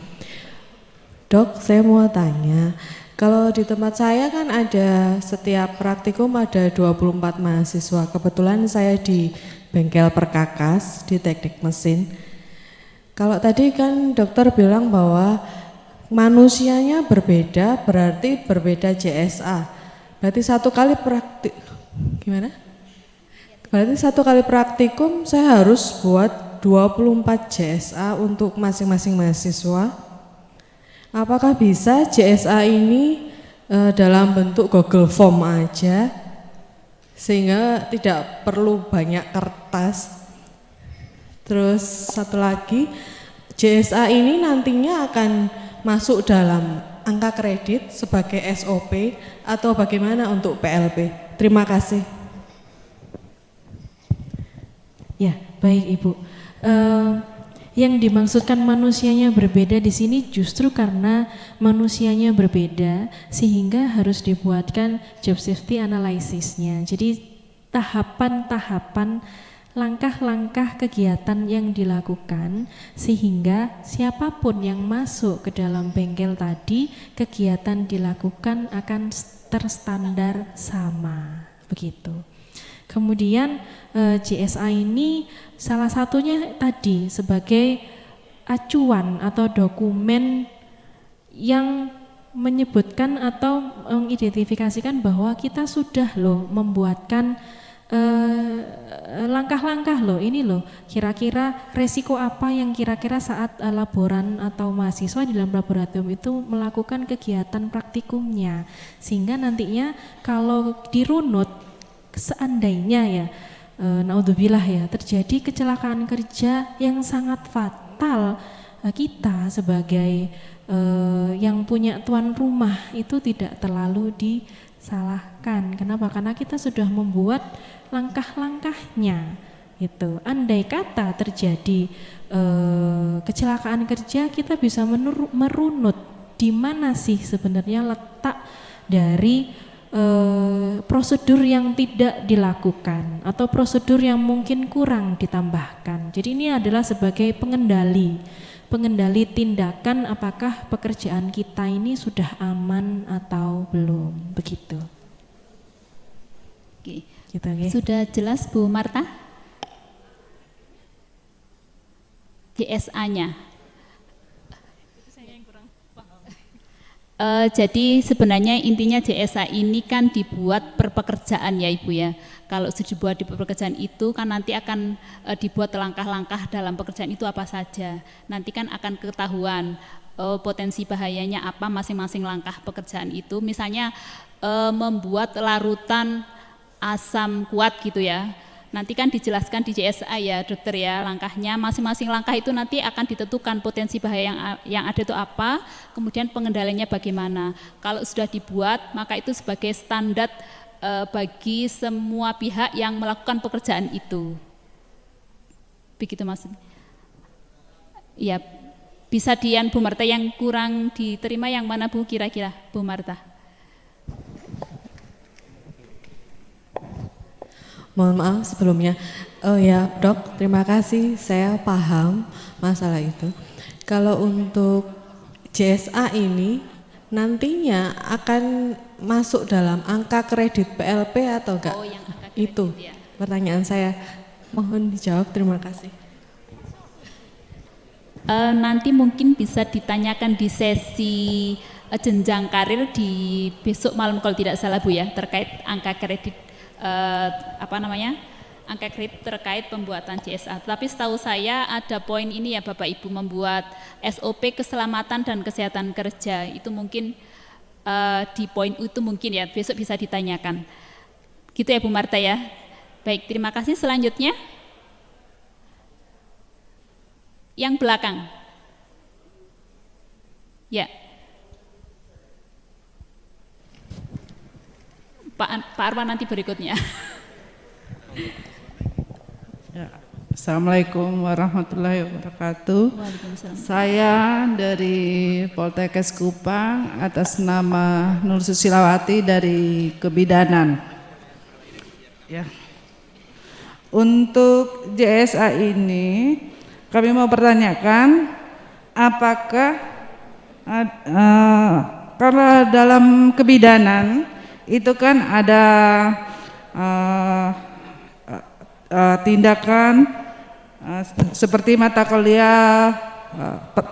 Dok, saya mau tanya, kalau di tempat saya kan ada setiap praktikum ada 24 mahasiswa. Kebetulan saya di bengkel perkakas di teknik mesin. Kalau tadi kan dokter bilang bahwa manusianya berbeda, berarti berbeda JSA. Berarti satu kali praktikum saya harus buat 24 JSA untuk masing-masing mahasiswa. Apakah bisa JSA ini dalam bentuk Google Form aja sehingga tidak perlu banyak kertas? Terus satu lagi, JSA ini nantinya akan masuk dalam angka kredit sebagai SOP atau bagaimana untuk PLP? Terima kasih. Ya, baik Ibu. Yang dimaksudkan manusianya berbeda di sini justru karena manusianya berbeda sehingga harus dibuatkan job safety analysisnya. Jadi tahapan-tahapan, langkah-langkah kegiatan yang dilakukan sehingga siapapun yang masuk ke dalam bengkel tadi, kegiatan dilakukan akan terstandar sama, begitu. Kemudian JSA ini salah satunya tadi sebagai acuan atau dokumen yang menyebutkan atau mengidentifikasikan bahwa kita sudah loh membuatkan langkah-langkah loh, ini loh kira-kira resiko apa yang kira-kira saat laboran atau mahasiswa di dalam laboratorium itu melakukan kegiatan praktikumnya, sehingga nantinya kalau dirunut seandainya ya, naudzubillah ya, terjadi kecelakaan kerja yang sangat fatal, kita sebagai yang punya tuan rumah itu tidak terlalu disalahkan. Kenapa? Karena kita sudah membuat langkah-langkahnya itu. Andai kata terjadi kecelakaan kerja, kita bisa merunut di mana sih sebenarnya letak dari prosedur yang tidak dilakukan atau prosedur yang mungkin kurang ditambahkan. Jadi ini adalah sebagai pengendali tindakan apakah pekerjaan kita ini sudah aman atau belum, begitu. Oke. Gitu, okay. Sudah jelas Bu Marta? JSA-nya. Jadi sebenarnya intinya JSA ini kan dibuat per pekerjaan ya Ibu ya. Kalau sudah dibuat di pekerjaan itu kan nanti akan dibuat langkah-langkah dalam pekerjaan itu apa saja. Nanti kan akan ketahuan potensi bahayanya apa masing-masing langkah pekerjaan itu. Misalnya membuat larutan asam kuat gitu ya. Nanti kan dijelaskan di JSA ya dokter ya, langkahnya masing-masing langkah itu nanti akan ditentukan potensi bahaya yang ada itu apa, kemudian pengendaliannya bagaimana. Kalau sudah dibuat maka itu sebagai standar bagi semua pihak yang melakukan pekerjaan itu. Begitu maksudnya. Ya, bisa dian Bu Marta, yang kurang diterima yang mana Bu kira-kira Bu Marta? Mohon maaf sebelumnya, Oh ya, Dok, terima kasih. Saya paham masalah itu. Kalau untuk JSA ini nantinya akan masuk dalam angka kredit PLP atau enggak? Oh, yang angka kredit, Itu ya. pertanyaan saya. Mohon dijawab, terima kasih. Nanti mungkin bisa ditanyakan di sesi jenjang karir di besok malam kalau tidak salah Bu ya, terkait angka kredit angka kredit terkait pembuatan JSA. Tapi setahu saya ada poin ini ya Bapak Ibu, membuat SOP keselamatan dan kesehatan kerja. Itu mungkin di poin itu mungkin ya besok bisa ditanyakan. Gitu ya Bu Marta ya. Baik, terima kasih. Selanjutnya yang belakang. Ya. Pak Arwan nanti berikutnya. Ya. Assalamualaikum warahmatullahi wabarakatuh. Waalaikumsalam. Saya dari Poltekkes Kupang atas nama Nur Susilawati dari Kebidanan. Ya. Untuk JSA ini kami mau pertanyakan apakah karena dalam kebidanan itu kan ada tindakan seperti mata kuliah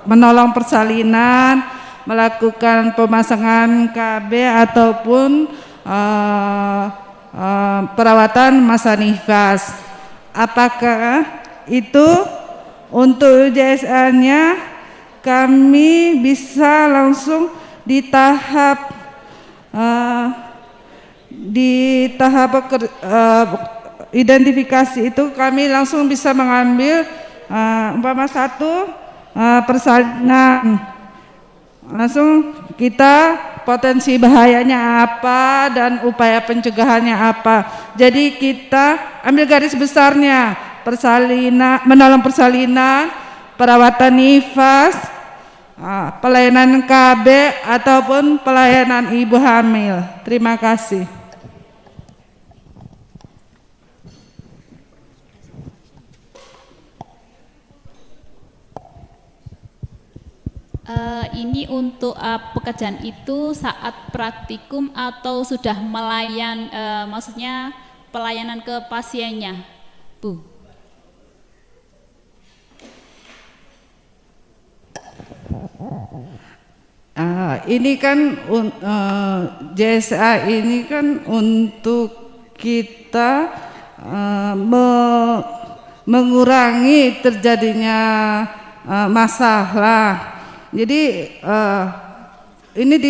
menolong persalinan, melakukan pemasangan KB ataupun perawatan masa nifas. Apakah itu untuk JSA-nya kami bisa langsung di tahap identifikasi itu kami langsung bisa mengambil umpama satu persalinan, langsung kita potensi bahayanya apa dan upaya pencegahannya apa. Jadi kita ambil garis besarnya, persalinan, menolong persalinan, perawatan nifas, pelayanan KB ataupun pelayanan ibu hamil. Terima kasih. Ini untuk pekerjaan itu saat praktikum atau sudah maksudnya pelayanan ke pasiennya, Bu? Ini kan JSA ini kan untuk kita mengurangi terjadinya masalah. Jadi ini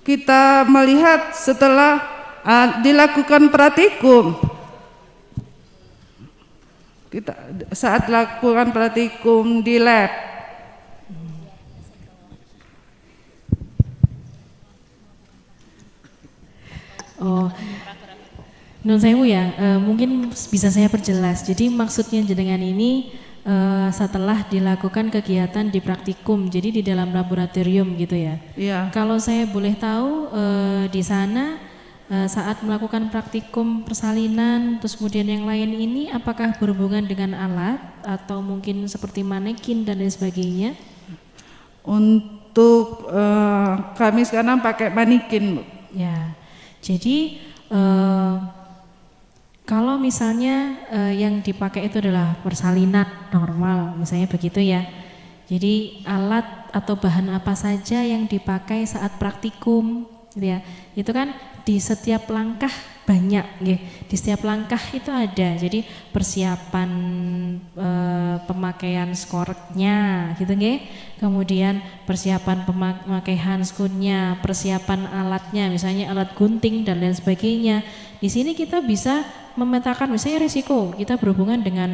kita melihat setelah dilakukan praktikum. Kita saat lakukan praktikum di lab. Oh, Nun sewu ya, mungkin bisa saya perjelas. Jadi maksudnya jenengan ini setelah dilakukan kegiatan di praktikum, jadi di dalam laboratorium gitu ya. Iya. Kalau saya boleh tahu di sana saat melakukan praktikum persalinan, terus kemudian yang lain ini apakah berhubungan dengan alat atau mungkin seperti manekin dan lain sebagainya? Untuk kami sekarang pakai manekin, Bu. Ya, jadi kalau misalnya yang dipakai itu adalah persalinan normal, misalnya begitu ya. Jadi alat atau bahan apa saja yang dipakai saat praktikum, gitu ya. Itu kan di setiap langkah banyak, gitu. Di setiap langkah itu ada. Jadi persiapan pemakaian skornya, gitu, gitu. Kemudian persiapan pemakaian skunnya, persiapan alatnya, misalnya alat gunting dan lain sebagainya. Di sini kita bisa memetakan misalnya risiko kita berhubungan dengan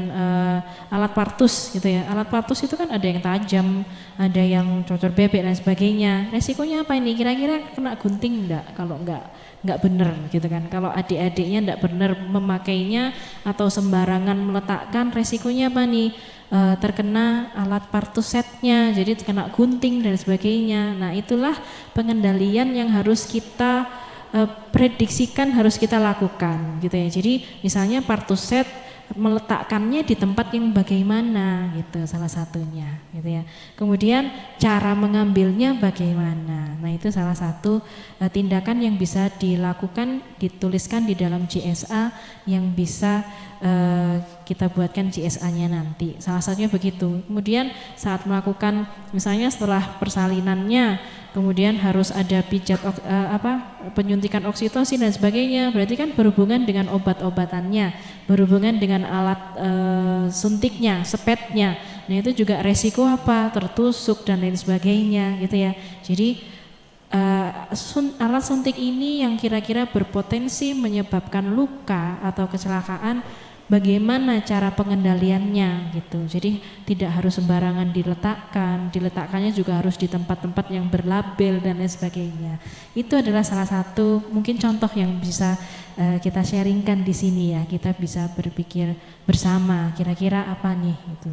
alat partus gitu ya. Alat partus itu kan ada yang tajam, ada yang cocor bebek dan sebagainya. Risikonya apa ini? Kira-kira kena gunting enggak? Kalau enggak benar gitu kan. Kalau adik-adiknya enggak benar memakainya atau sembarangan meletakkan, risikonya apa nih? Terkena alat partus setnya, jadi terkena gunting dan sebagainya. Nah, itulah pengendalian yang harus kita prediksikan harus kita lakukan gitu ya. Jadi misalnya partuset meletakkannya di tempat yang bagaimana gitu salah satunya gitu ya. Kemudian cara mengambilnya bagaimana. Nah, itu salah satu tindakan yang bisa dilakukan, dituliskan di dalam JSA yang bisa kita buatkan JSA-nya nanti. Salah satunya begitu. Kemudian saat melakukan misalnya setelah persalinannya, kemudian harus ada pijat penyuntikan oksitosin dan sebagainya. Berarti kan berhubungan dengan obat-obatannya, berhubungan dengan alat suntiknya, sepetnya. Nah, itu juga resiko apa? Tertusuk dan lain sebagainya gitu ya. Jadi alat suntik ini yang kira-kira berpotensi menyebabkan luka atau kecelakaan, bagaimana cara pengendaliannya gitu. Jadi tidak harus sembarangan diletakkannya juga harus di tempat-tempat yang berlabel dan lain sebagainya. Itu adalah salah satu mungkin contoh yang bisa kita sharingkan di sini ya. Kita bisa berpikir bersama kira-kira apa nih itu.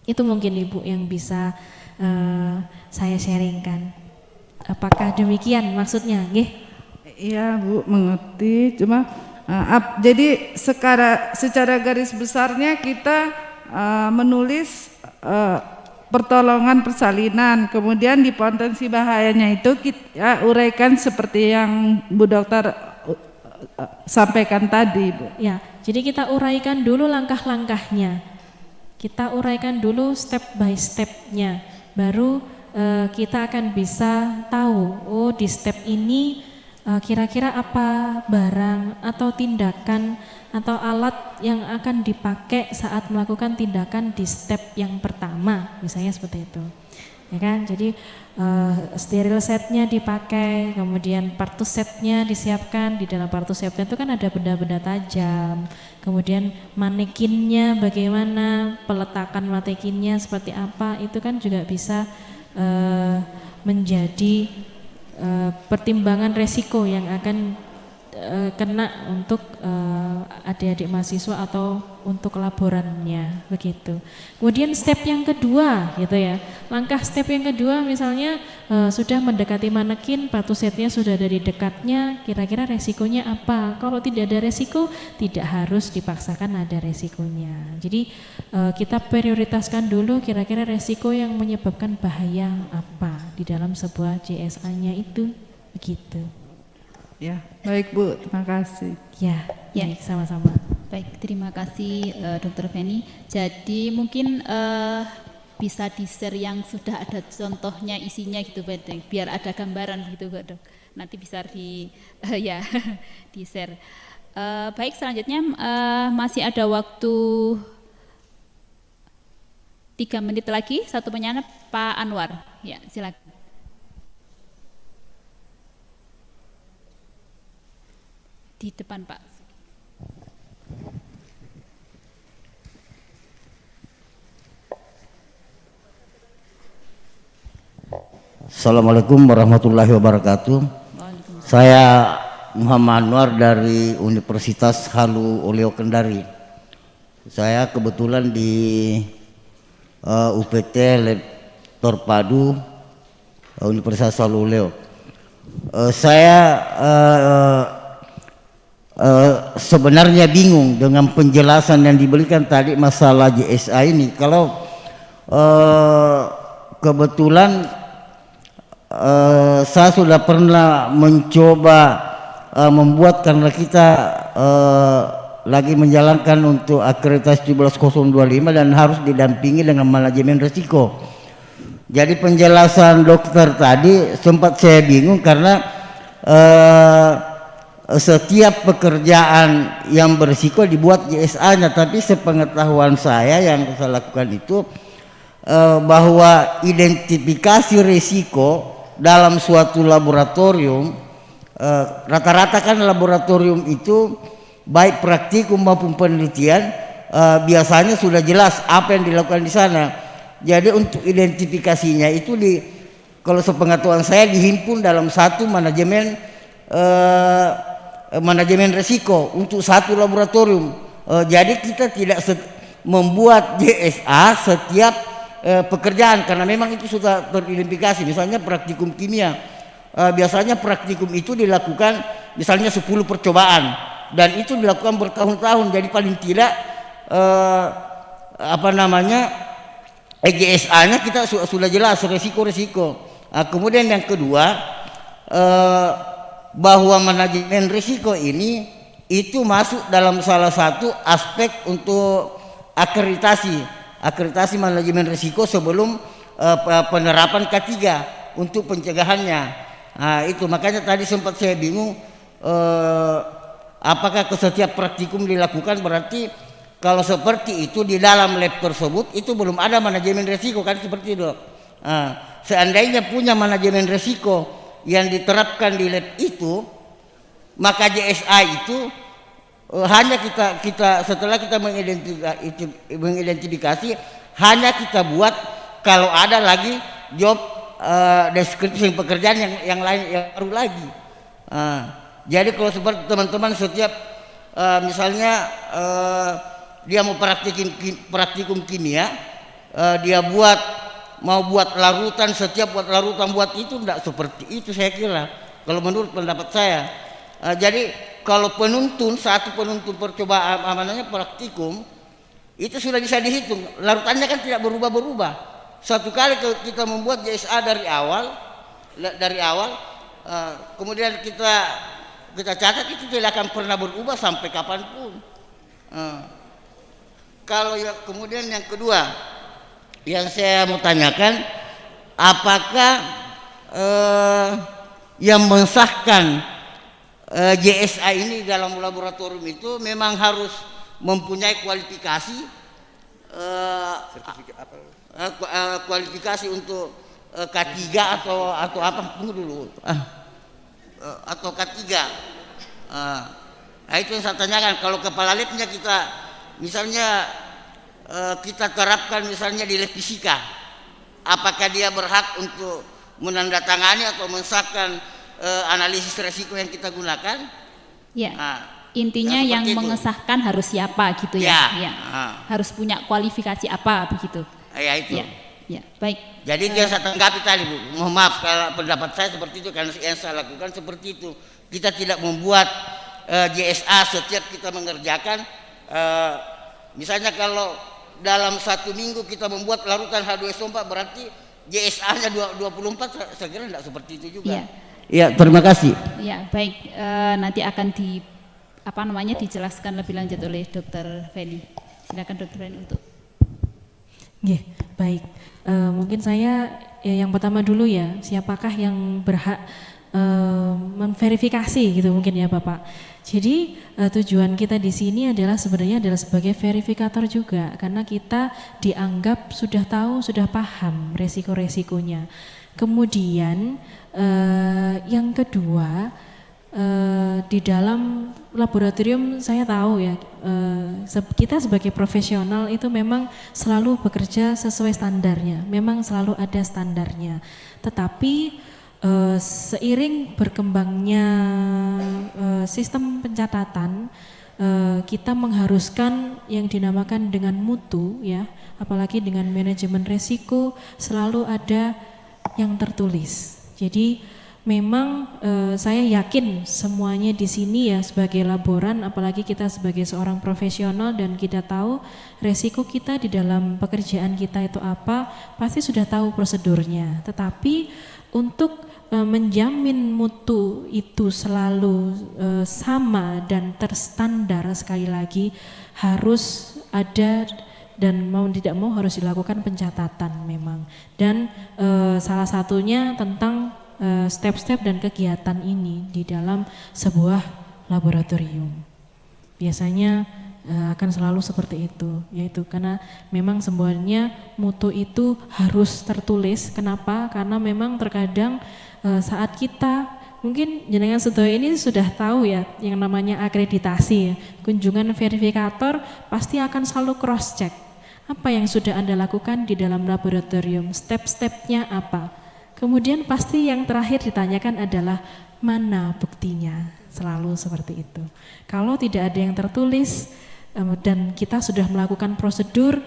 Itu mungkin Ibu yang bisa saya sharingkan. Apakah demikian maksudnya? Nggih? Iya Bu, mengerti. Cuma jadi secara garis besarnya kita menulis pertolongan persalinan, kemudian di potensi bahayanya itu kita uraikan seperti yang Bu Dokter sampaikan tadi, Bu. Ya, jadi kita uraikan dulu langkah-langkahnya. Kita uraikan dulu step by step-nya. Baru kita akan bisa tahu, oh di step ini kira-kira apa barang atau tindakan atau alat yang akan dipakai saat melakukan tindakan di step yang pertama, misalnya seperti itu, ya kan? Jadi steril setnya dipakai, kemudian partus setnya disiapkan. Di dalam partus setnya itu kan ada benda-benda tajam, kemudian manekinnya bagaimana, peletakan manekinnya seperti apa, itu kan juga bisa menjadi pertimbangan resiko yang akan kena untuk adik-adik mahasiswa atau untuk laborannya begitu. Kemudian step yang kedua gitu ya. Langkah step yang kedua misalnya sudah mendekati manekin, partusetnya sudah dari dekatnya, kira-kira resikonya apa? Kalau tidak ada resiko, tidak harus dipaksakan ada resikonya. Jadi kita prioritaskan dulu kira-kira resiko yang menyebabkan bahaya apa di dalam sebuah JSA-nya itu begitu. Ya, baik Bu, terima kasih. Ya, baik, sama-sama. Baik, terima kasih Dr. Feni. Jadi mungkin bisa di-share yang sudah ada contohnya isinya gitu, biar ada gambaran gitu, Dok. Nanti bisa di-share. Baik, selanjutnya masih ada waktu 3 menit lagi, satu penyanyi Pak Anwar. Ya, silakan. Di depan Pak. Assalamualaikum warahmatullahi wabarakatuh. Saya Muhammad Anwar dari Universitas Halu Oleo Kendari. Saya kebetulan di UPT Lab Torpadu Universitas Halu Oleo. Saya sebenarnya bingung dengan penjelasan yang diberikan tadi masalah JSA ini. Kalau kebetulan saya sudah pernah mencoba membuat, karena kita lagi menjalankan untuk akreditasi 17025 dan harus didampingi dengan manajemen risiko. Jadi penjelasan dokter tadi sempat saya bingung karena setiap pekerjaan yang berisiko dibuat JSA-nya, tapi sepengetahuan saya yang saya lakukan itu bahwa identifikasi risiko dalam suatu laboratorium, rata-rata kan laboratorium itu baik praktikum maupun penelitian biasanya sudah jelas apa yang dilakukan di sana. Jadi untuk identifikasinya itu kalau sepengetahuan saya dihimpun dalam satu manajemen risiko untuk satu laboratorium. Jadi kita tidak membuat JSA setiap pekerjaan, karena memang itu sudah teridentifikasi. Misalnya praktikum kimia, biasanya praktikum itu dilakukan misalnya 10 percobaan dan itu dilakukan bertahun-tahun, jadi paling tidak GSA-nya kita sudah jelas resiko-resiko. Kemudian yang kedua, bahwa manajemen risiko ini itu masuk dalam salah satu aspek untuk akreditasi manajemen risiko sebelum penerapan K3 untuk pencegahannya. Itu makanya tadi sempat saya bingung apakah ke setiap praktikum dilakukan, berarti kalau seperti itu di dalam lab tersebut itu belum ada manajemen risiko kan, seperti itu. Seandainya punya manajemen risiko yang diterapkan di lab itu, maka JSA itu hanya kita setelah kita mengidentifikasi hanya kita buat kalau ada lagi job deskripsi pekerjaan yang lain yang baru lagi. Jadi kalau seperti teman-teman setiap misalnya dia mau praktikum kimia, dia mau buat larutan, setiap buat larutan buat itu enggak seperti itu saya kira kalau menurut pendapat saya. Jadi kalau satu penuntun percobaan praktikum itu sudah bisa dihitung, larutannya kan tidak berubah-berubah. Satu kali kita membuat JSA dari awal kemudian kita catat itu tidak akan pernah berubah sampai kapanpun. Kalau kemudian yang kedua yang saya mau tanyakan, apakah yang mensahkan JSA ini dalam laboratorium itu memang harus mempunyai kualifikasi kualifikasi untuk K3 atau apa? Tunggu dulu. Atau K3. Itu yang saya tanyakan. Kalau kepala labnya kita misalnya kita terapkan misalnya di lab fisika, apakah dia berhak untuk menandatangani atau mensahkan analisis resiko yang kita gunakan? Ya. Intinya yang mengesahkan harus siapa gitu ya? Ya. Harus punya kualifikasi apa begitu? Ya itu. Ya, baik. Jadi dia saya tanggapi tadi, Bu. Mohon maaf kalau pendapat saya seperti itu, karena yang saya lakukan seperti itu. Kita tidak membuat JSA setiap kita mengerjakan. Misalnya kalau dalam 1 minggu kita membuat larutan H2SO4 berarti JSA-nya 24, saya kira tidak seperti itu juga. Iya, terima kasih. Ya, baik. Nanti akan dijelaskan lebih lanjut oleh Dr. Feni. Silakan Dr. Feni untuk. Baik. Mungkin saya yang pertama dulu ya, siapakah yang berhak memverifikasi gitu mungkin ya Bapak. Jadi tujuan kita di sini sebenarnya adalah sebagai verifikator juga, karena kita dianggap sudah tahu, sudah paham resiko-resikonya. Kemudian yang kedua, di dalam laboratorium saya tahu ya, kita sebagai profesional itu memang selalu bekerja sesuai standarnya, memang selalu ada standarnya. Tetapi seiring berkembangnya sistem pencatatan, kita mengharuskan yang dinamakan dengan mutu ya, apalagi dengan manajemen resiko selalu ada yang tertulis. Jadi memang saya yakin semuanya di sini ya sebagai laboran, apalagi kita sebagai seorang profesional dan kita tahu resiko kita di dalam pekerjaan kita itu apa, pasti sudah tahu prosedurnya. Tetapi untuk menjamin mutu itu selalu sama dan terstandar, sekali lagi harus ada dan mau tidak mau harus dilakukan pencatatan memang. Dan salah satunya tentang step-step dan kegiatan ini di dalam sebuah laboratorium. Biasanya akan selalu seperti itu, yaitu karena memang semuanya mutu itu harus tertulis. Kenapa? Karena memang terkadang saat kita mungkin jenengan sedaya ini sudah tahu ya yang namanya akreditasi, kunjungan verifikator pasti akan selalu cross check apa yang sudah Anda lakukan di dalam laboratorium, step-stepnya apa. Kemudian pasti yang terakhir ditanyakan adalah mana buktinya, selalu seperti itu. Kalau tidak ada yang tertulis dan kita sudah melakukan prosedur,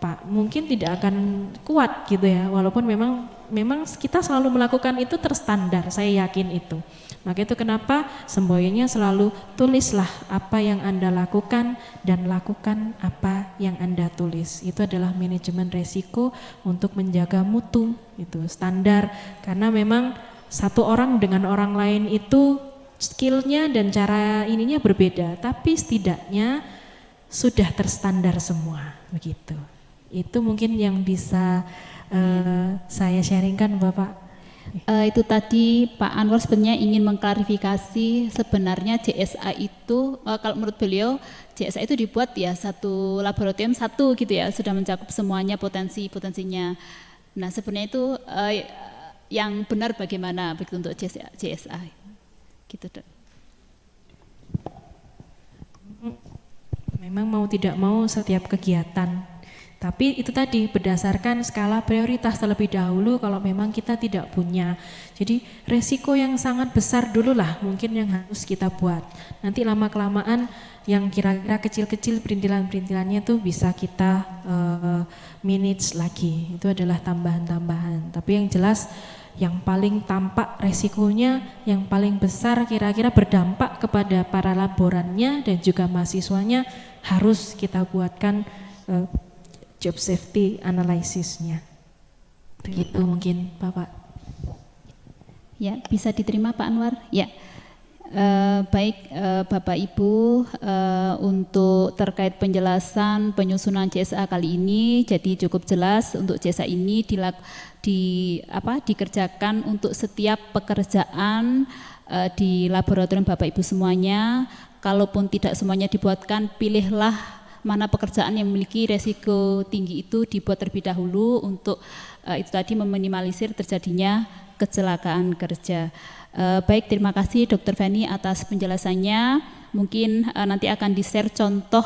Pak, mungkin tidak akan kuat gitu ya, walaupun memang kita selalu melakukan itu terstandar, saya yakin itu. Maka itu kenapa semboyannya selalu tulislah apa yang Anda lakukan dan lakukan apa yang Anda tulis. Itu adalah manajemen resiko untuk menjaga mutu, itu standar. Karena memang satu orang dengan orang lain itu skillnya dan cara ininya berbeda, tapi setidaknya sudah terstandar semua, begitu. Itu mungkin yang bisa saya sharingkan, Bapak. Itu tadi Pak Anwar sebenarnya ingin mengklarifikasi sebenarnya JSA itu kalau menurut beliau JSA itu dibuat ya satu laboratorium satu gitu ya, sudah mencakup semuanya potensinya. Nah sebenarnya itu yang benar bagaimana begitu untuk JSA gitu Dok. Memang mau tidak mau setiap kegiatan, tapi itu tadi berdasarkan skala prioritas terlebih dahulu kalau memang kita tidak punya. Jadi resiko yang sangat besar dulu lah mungkin yang harus kita buat. Nanti lama-kelamaan yang kira-kira kecil-kecil perintilan-perintilannya tuh bisa kita manage lagi. Itu adalah tambahan-tambahan. Tapi yang jelas yang paling tampak resikonya, yang paling besar kira-kira berdampak kepada para laborannya dan juga mahasiswanya harus kita buatkan job safety analysisnya. Begitu mungkin Bapak. Ya, bisa diterima Pak Anwar? Ya. Baik Bapak Ibu, untuk terkait penjelasan penyusunan JSA kali ini, jadi cukup jelas untuk JSA ini dikerjakan untuk setiap pekerjaan di laboratorium Bapak Ibu semuanya. Kalaupun tidak semuanya dibuatkan, pilihlah mana pekerjaan yang memiliki resiko tinggi itu dibuat terlebih dahulu untuk itu tadi meminimalisir terjadinya kecelakaan kerja. Baik, terima kasih Dr. Feni atas penjelasannya. Mungkin nanti akan di-share contoh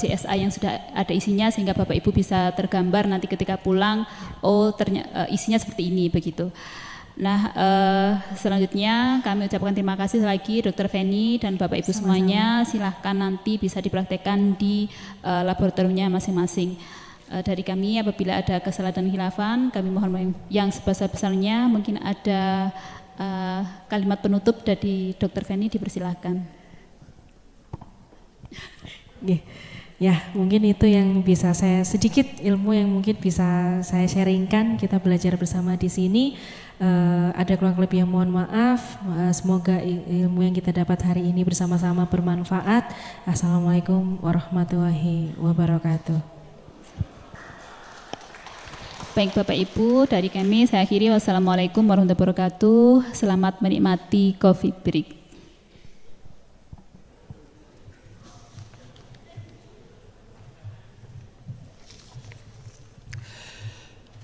JSA yang sudah ada isinya sehingga Bapak Ibu bisa tergambar nanti ketika pulang, oh ternyata isinya seperti ini begitu. Nah, selanjutnya kami ucapkan terima kasih lagi Dr. Feni dan Bapak Ibu semuanya. Silahkan nanti bisa dipraktekkan di laboratoriumnya masing-masing. Dari kami apabila ada kesalahan dan khilafan, kami mohon yang sebesar-besarnya. Mungkin ada kalimat penutup dari Dr. Feni, dipersilahkan. Ya, mungkin itu yang bisa saya sedikit ilmu yang mungkin bisa saya sharingkan. Kita belajar bersama di sini. Ada kurang lebih yang mohon maaf. Semoga ilmu yang kita dapat hari ini bersama-sama bermanfaat. Assalamualaikum warahmatullahi wabarakatuh. Baik Bapak Ibu, dari kami saya akhiri. Wassalamualaikum warahmatullahi wabarakatuh. Selamat menikmati coffee break.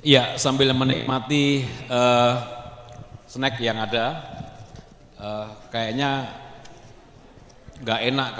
Ya, sambil menikmati snack yang ada, kayaknya nggak enak